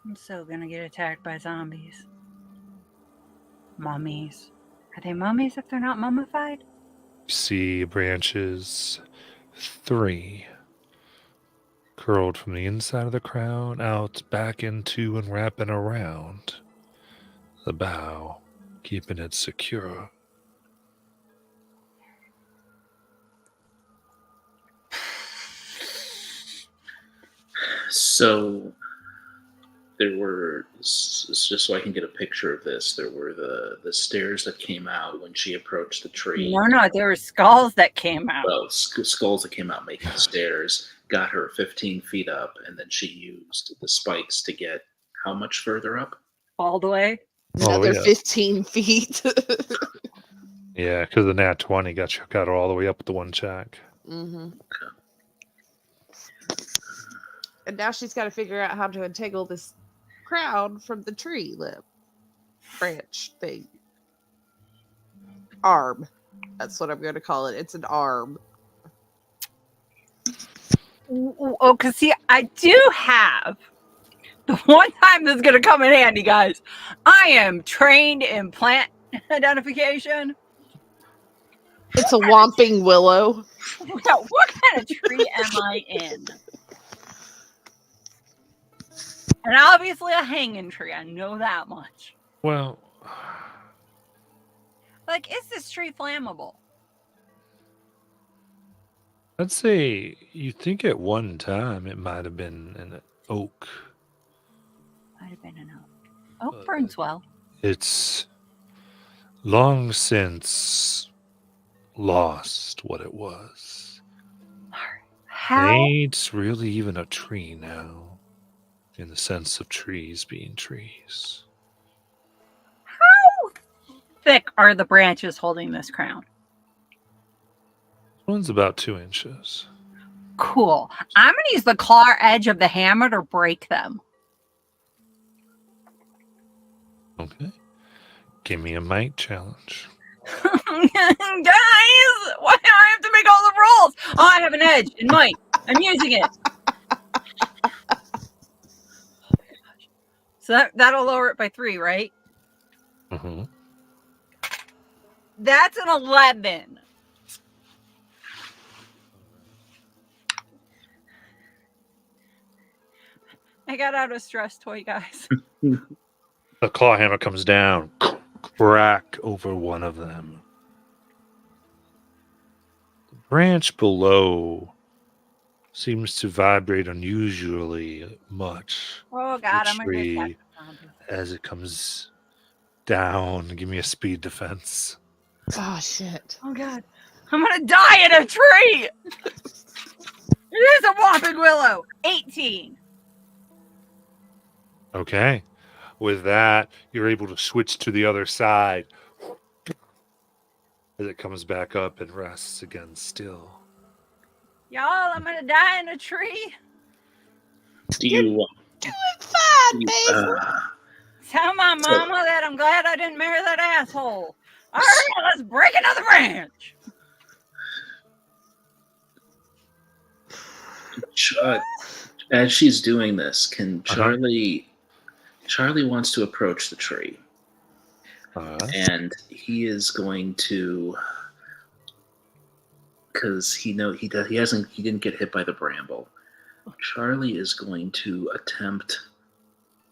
I'm so gonna get attacked by zombies. Mummies. Are they mummies if they're not mummified? You see branches, 3, curled from the inside of the crown out back into and wrapping around the bough, keeping it secure. So there were, just so I can get a picture of this, there were the stairs that came out when she approached the tree. No, there were skulls that came out. Well, skulls that came out making stairs, got her 15 feet up, and then she used the spikes to get how much further up? All the way. Another yeah. 15 feet. Yeah, because the nat 20 got her all the way up with the one check. Mm-hmm. And now she's got to figure out how to untangle this crown from the tree limb, branch thing. Arm. That's what I'm going to call it. It's an arm. Oh, because see, I do have the one time this is going to come in handy, guys. I am trained in plant identification. It's a whomping willow. Now, what kind of tree am I in? And obviously a hanging tree. I know that much. Well, Like, is this tree flammable? I'd say you think at one time it might have been an oak. Might have been an oak. Oak burns well. It's long since lost what it was. How? Ain't really even a tree now, in the sense of trees being trees. How thick are the branches holding this crown? One's about 2 inches. Cool. I'm going to use the claw edge of the hammer to break them. Okay. Give me a might challenge. Guys, why do I have to make all the rolls? Oh, I have an edge in might. I'm using it. Oh my gosh. So that'll lower it by 3, right? Mm-hmm. That's an 11. I got out a stress toy, guys. The claw hammer comes down, crack over one of them. The branch below seems to vibrate unusually much. Oh God, I'm gonna get attacked Tree by zombies. as it comes down. Give me a speed defense. Oh shit. Oh God, I'm gonna die in a tree. It is a whopping willow. 18. Okay. With that, you're able to switch to the other side as it comes back up and rests again still. Y'all, I'm gonna die in a tree. Do you Doing fine, do you- baby. Tell my mama that I'm glad I didn't marry that asshole. All right, let's break another branch. as she's doing this, can Charlie? Charlie wants to approach the tree, and he is going to, because he didn't get hit by the bramble. Charlie is going to attempt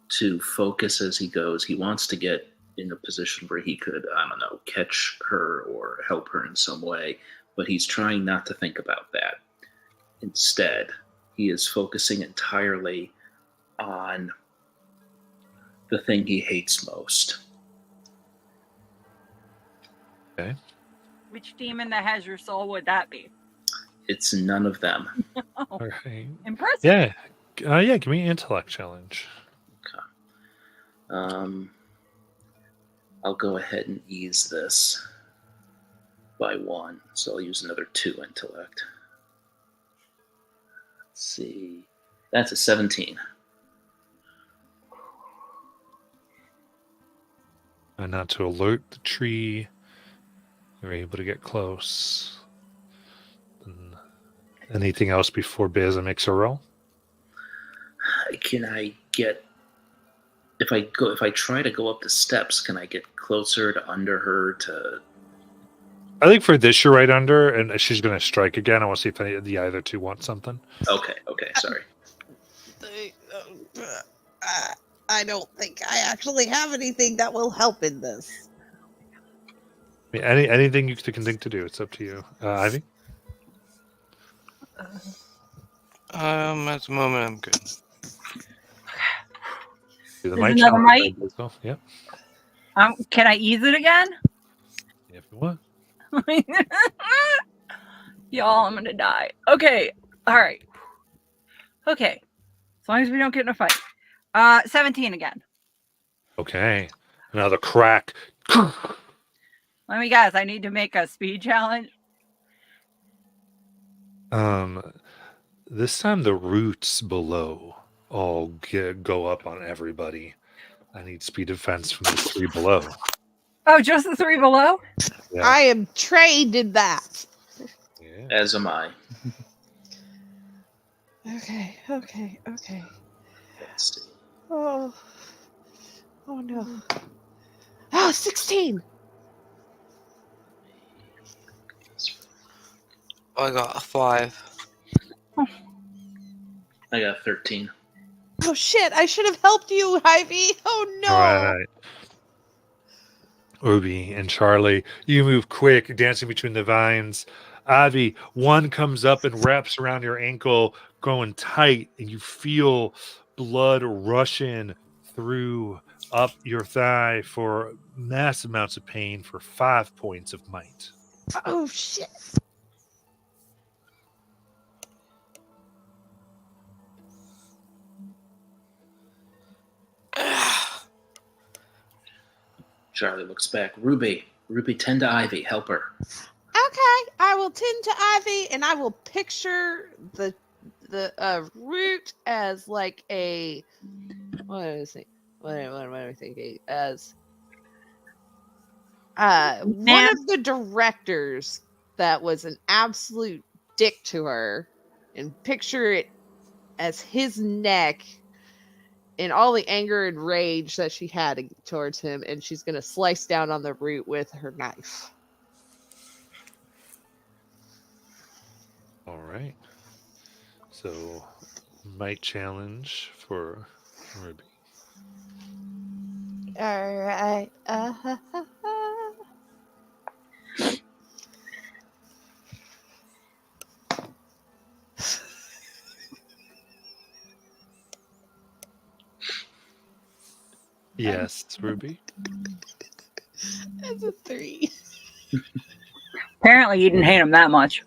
to focus as he goes. He wants to get in a position where he could, I don't know, catch her or help her in some way, but he's trying not to think about that. Instead, he is focusing entirely on the thing he hates most. Okay. Which demon that has your soul would that be? It's none of them. Oh, All right. impressive. Yeah. Yeah, give me an intellect challenge. I'll go ahead and ease this by 1, so I'll use another 2 intellect. Let's see. That's a 17. And not to alert the tree, you're able to get close. And anything else before Beza makes a roll? Can I get, if I try to go up the steps, can I get closer to under her to? I think for this, you're right under, and she's going to strike again. I want to see if any of the either two want something. Okay, sorry. I don't think I actually have anything that will help in this. I mean, anything you can think to do. It's up to you. Ivy? At the moment, I'm good. Do the There's might another challenge. might? Yep. Can I ease it again? If you want. Y'all, I'm gonna die. Okay. All right. Okay. As long as we don't get in a fight. 17 again. Okay. Another crack. Let me guess. I need to make a speed challenge. This time the roots below all go up on everybody. I need speed defense from the 3 below. Oh, just the 3 below? Yeah. I am trained in that. Yeah. As am I. Okay. Let's see. Oh no. Oh, 16. I got a 5. I got 13. Oh shit, I should have helped you, Ivy. Oh no. Right. Ruby and Charlie, you move quick, dancing between the vines. Ivy, one comes up and wraps around your ankle, going tight, and you feel blood rushing through up your thigh for mass amounts of pain for 5 points of might. Oh shit. Charlie looks back. Ruby, tend to Ivy. Help her. Okay, I will tend to Ivy, and I will picture the root as like a what am I thinking? As one of the directors that was an absolute dick to her, and picture it as his neck in all the anger and rage that she had towards him, and she's gonna slice down on the root with her knife. All right. So might challenge for Ruby. All right. Yes, Ruby. That's a 3. Apparently, you didn't hate him that much.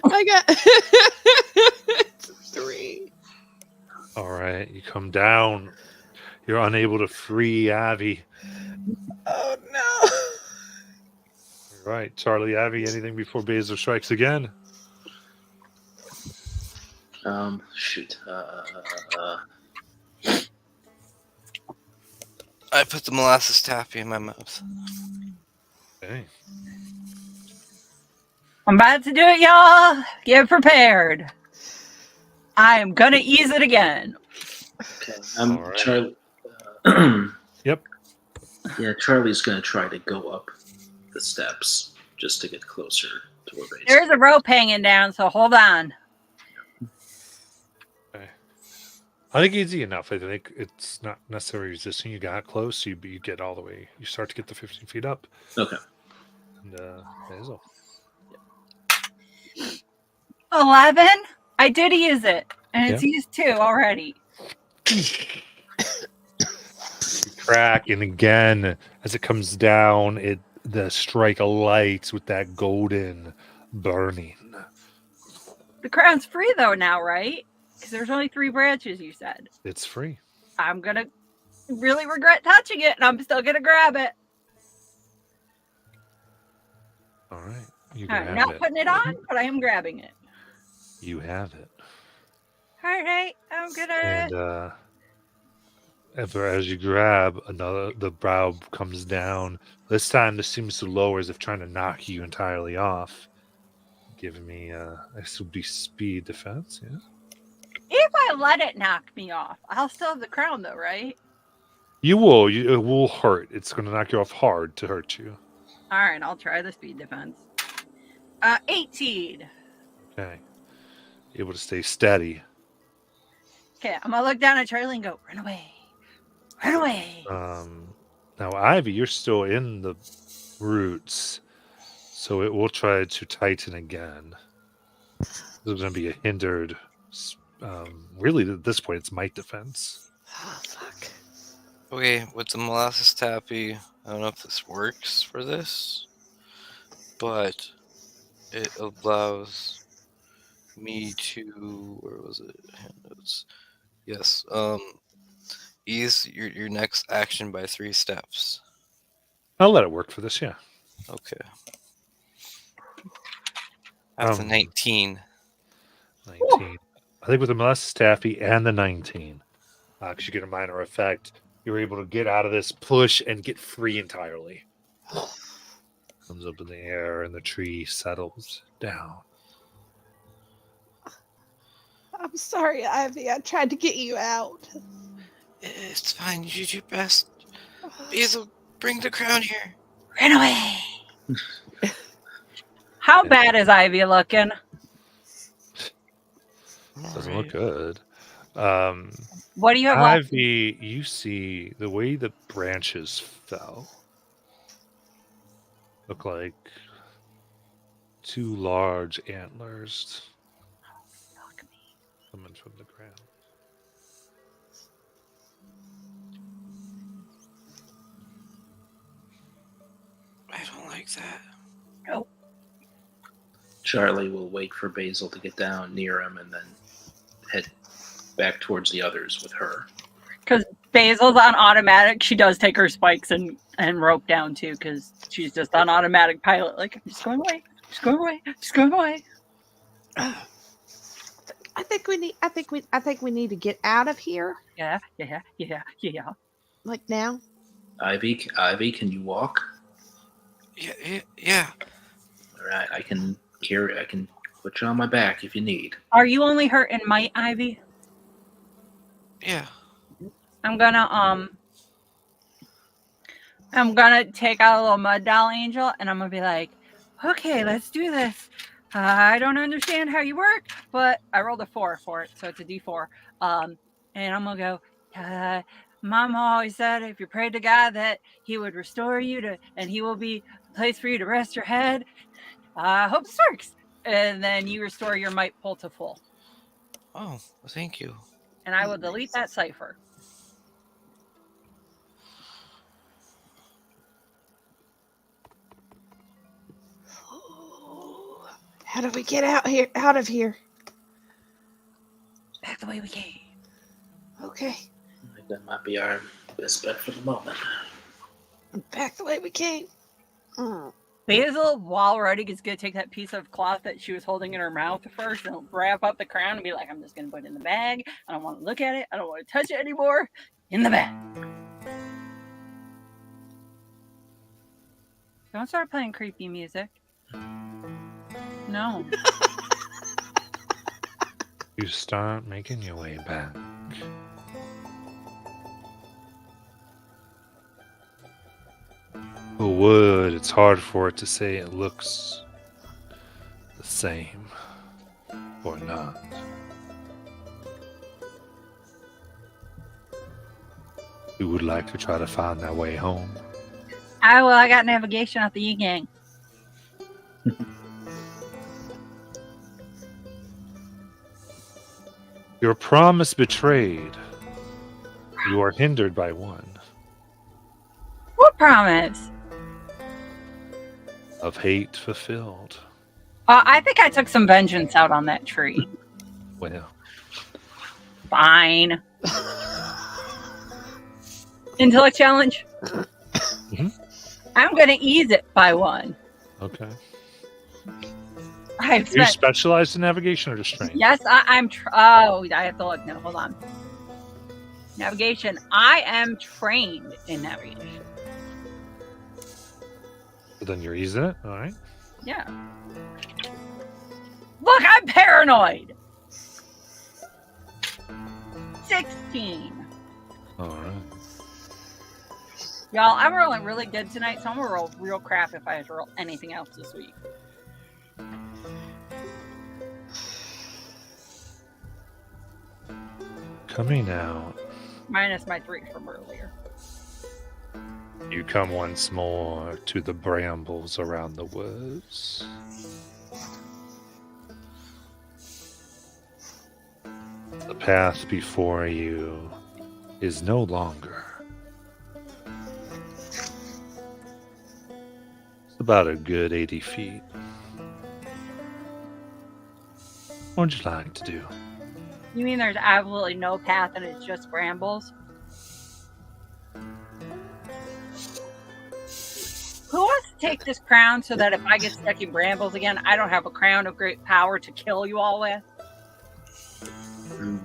I got it's a 3. All right, you come down. You're unable to free Avi. Oh no. All right, Charlie, Avi, anything before Basil strikes again? Shoot. I put the molasses taffy in my mouth. Okay. I'm about to do it, y'all. Get prepared. I am gonna ease it again. Okay. All right. Charlie. Yep. Yeah, Charlie's gonna try to go up the steps just to get closer to where Basil. There's a rope hanging down, so hold on. Okay. I think easy enough. I think it's not necessarily resisting. You got close. You get all the way. You start to get the 15 feet up. Okay. And Basil. 11. I did use it, and it's Yeah. used 2 already. You crack, and again, as it comes down, the strike alights with that golden burning. The crown's free though now, right? Because there's only 3 branches. You said. It's free. I'm gonna really regret touching it, and I'm still gonna grab it. All right. You I'm grab not it. putting it on, but I am grabbing it. You have it. All right, I'm gonna. And as you grab, the brow comes down. This time, this seems to lower as if trying to knock you entirely off. Giving me, this would be speed defense, yeah? If I let it knock me off, I'll still have the crown though, right? You will. It will hurt. It's going to knock you off hard to hurt you. All right, I'll try the speed defense. 18. Okay. Able to stay steady. Okay, I'm gonna look down at Charlie and go, run away. Run away. Now, Ivy, you're still in the roots, so it will try to tighten again. This is going to be a hindered. Really, at this point, it's might defense. Oh, fuck. Okay, with the molasses taffy, I don't know if this works for this, but it allows me to, where was it? Handnotes. Yes. Ease your next action by 3 steps. I'll let it work for this, yeah. Okay. That's a 19. 19. I think with the molasses taffy and the 19, because you get a minor effect, you're able to get out of this push and get free entirely. Comes up in the air and the tree settles down. I'm sorry, Ivy. I tried to get you out. It's fine. You did your best. Basil, bring the crown here. Run away. How bad is Ivy looking? Doesn't look good. What do you have left? Ivy, you see the way the branches fell. Look like 2 large antlers coming from the ground. I don't like that. Nope. Charlie will wait for Basil to get down near him and then head back towards the others with her. Because Basil's on automatic. She does take her spikes and rope down too, because she's just on automatic pilot. Like, I'm just going away. Just going away. Just going away. I think we need to get out of here. Yeah. Like now. Ivy, can you walk? Yeah. All right, I can put you on my back if you need. Are you only hurt in might, Ivy? Yeah. I'm gonna take out a little mud doll angel, and I'm gonna be like, okay, let's do this. I don't understand how you work, but I rolled a 4 for it, so it's a D4. And I'm gonna go. Mama always said if you prayed to God that He would restore you to, and He will be a place for you to rest your head. I hope this works. And then you restore your might pull to full, Oh, thank you. and I will delete that cipher. How do we get out of here? Back the way we came. Okay. I think that might be our best bet for the moment. Back the way we came. Mm. Basil, while writing, is going to take that piece of cloth that she was holding in her mouth first and wrap up the crown and be like, I'm just going to put it in the bag. I don't want to look at it. I don't want to touch it anymore. In the bag. Don't start playing creepy music. No. You start making your way back. The wood, it's hard for it to say it looks the same or not. We would like to try to find our way home. I got navigation off the Yi-Gang. Your promise betrayed. You are hindered by one. What promise? Of hate fulfilled. I think I took some vengeance out on that tree. Well, Fine. Intellect challenge. Mhm. I'm going to ease it by 1. okay. I've Are you spent. specialized in navigation or just strength? Yes, I'm. Oh, I have to look. No, hold on. Navigation. I am trained in navigation. But then you're easing it? Alright. Yeah. Look, I'm paranoid. 16. Alright. Y'all, I'm rolling really good tonight, so I'm going to roll real crap if I have to roll anything else this week. Coming out, Minus my 3 from earlier. you come once more to the brambles around the woods. The path before you is no longer. It's about a good 80 feet. What would you like to do? You mean there's absolutely no path and it's just brambles? Who wants to take this crown so that if I get stuck in brambles again, I don't have a crown of great power to kill you all with? Mm.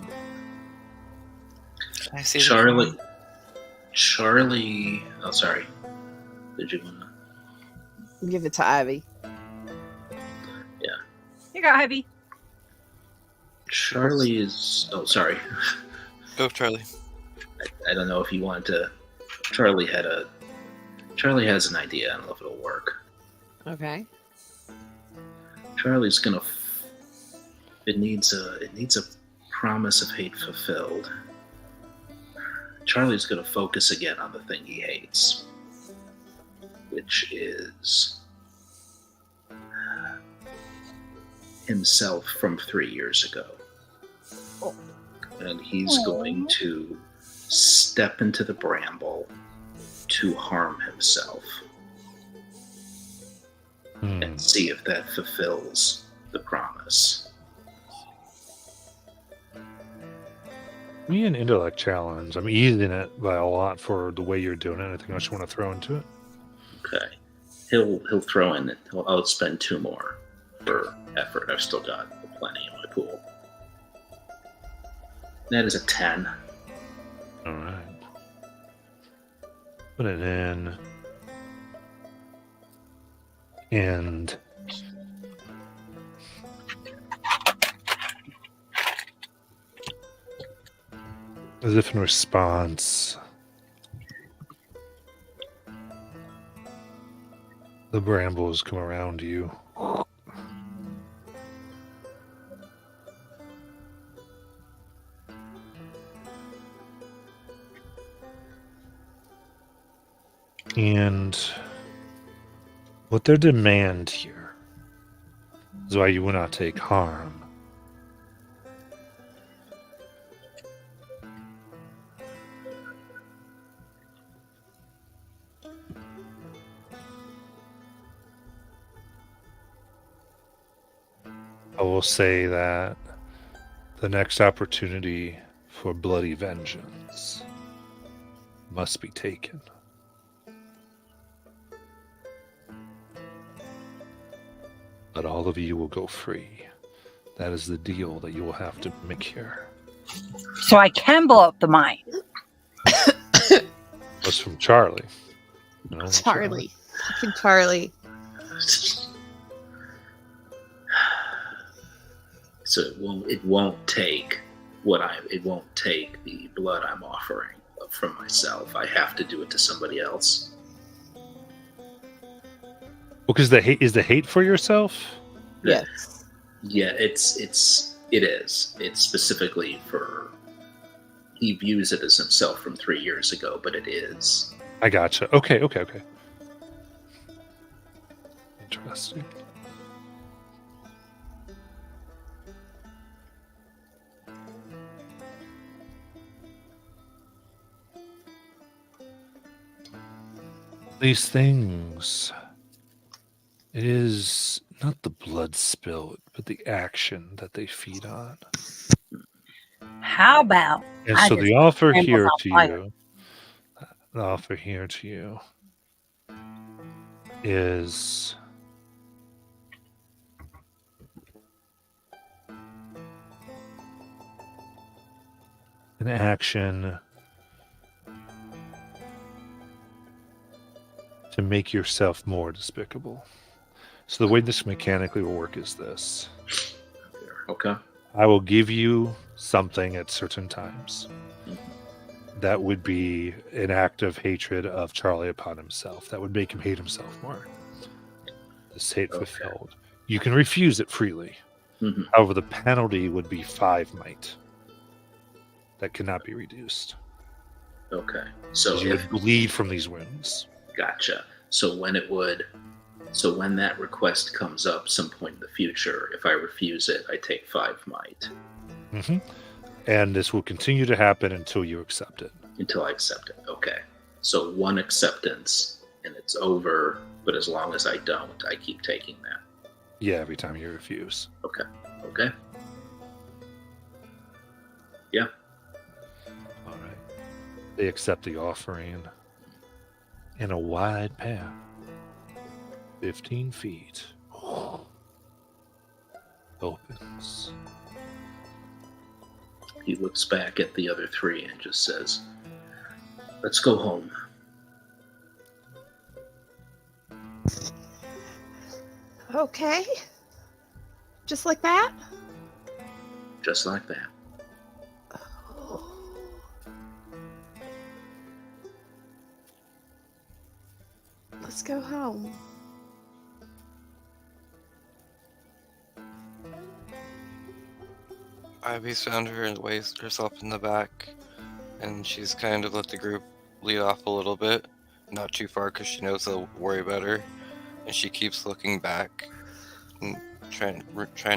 Can I see the Charlie. crown? Charlie. Oh, sorry. Did you want to? Give it to Ivy. You got heavy. Charlie is. Oh, sorry. Go, Charlie. I don't know if you want to. Charlie has an idea. I don't know if it'll work. Okay. Charlie's gonna. It needs a promise of hate fulfilled. Charlie's gonna focus again on the thing he hates, which is himself from 3 years ago. And he's going to step into the bramble to harm himself and see if that fulfills the promise. Me an intellect challenge. I'm easing it by a lot for the way you're doing it. Anything else you want to throw into it? Okay. He'll throw in. I'll spend 2 more for effort. I've still got plenty in my pool. That is a 10. All right. Put it in. And as if in response, the brambles come around you. And what their demand here is why you will not take harm. I will say that the next opportunity for bloody vengeance must be taken. But all of you will go free. That is the deal that you will have to make here. So I can blow up the mine. That's from Charlie. No, Charlie. Fucking Charlie. So it won't take the blood I'm offering from myself. I have to do it to somebody else. Well, because the hate is the hate for yourself. Yes. Yeah, it is. It's specifically for. He views it as himself from 3 years ago, but it is. I gotcha. Okay. Interesting. These things. It is not the blood spilled, but the action that they feed on. How about And I so just the offer scrambled here out to fire. you, the offer here to you is an action to make yourself more despicable. So the way this mechanically will work is this. Okay. I will give you something at certain times. That would be an act of hatred of Charlie upon himself. That would make him hate himself more. This hate fulfilled. You can refuse it freely. Mm-hmm. However, the penalty would be 5 might. That cannot be reduced. Okay. So You would bleed from these wounds. Gotcha. So when that request comes up some point in the future, if I refuse it, I take 5 might. Mm-hmm. And this will continue to happen until you accept it. Until I accept it. Okay. So 1 acceptance and it's over, but as long as I don't, I keep taking that. Yeah, every time you refuse. Okay. Okay. Yeah. All right. They accept the offering in a wide path. 15 feet. Opens. He looks back at the other 3 and just says, "Let's go home." Okay. Just like that? Just like that. Let's go home. Ivy's found her and weighs herself in the back, and she's kind of let the group lead off a little bit, not too far because she knows they'll worry about her, and she keeps looking back and trying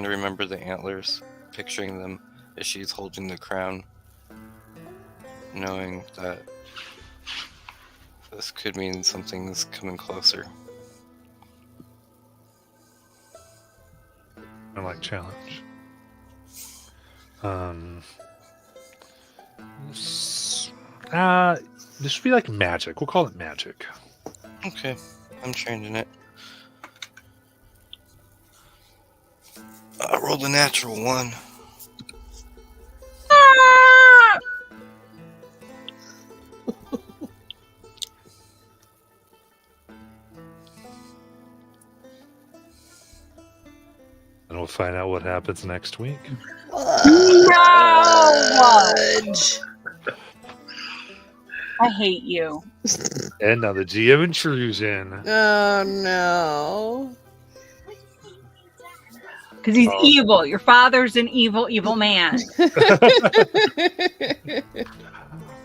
to remember the antlers, picturing them as she's holding the crown, knowing that this could mean something's coming closer. I like challenge. This should be like magic. We'll call it magic. Okay, I'm changing it. I rolled a natural 1. And we'll find out what happens next week. No! I hate you. And now the GM intrusion. Oh no. Because he's evil. Your father's an evil, evil man.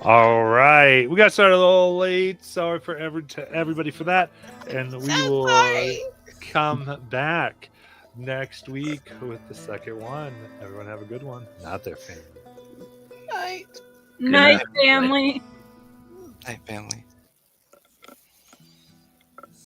All right, we got started a little late. Sorry for everybody for that, and we So will sorry. come back next week with the second one. Everyone have a good one. Not their family. Night. Night, night. family. Night, family.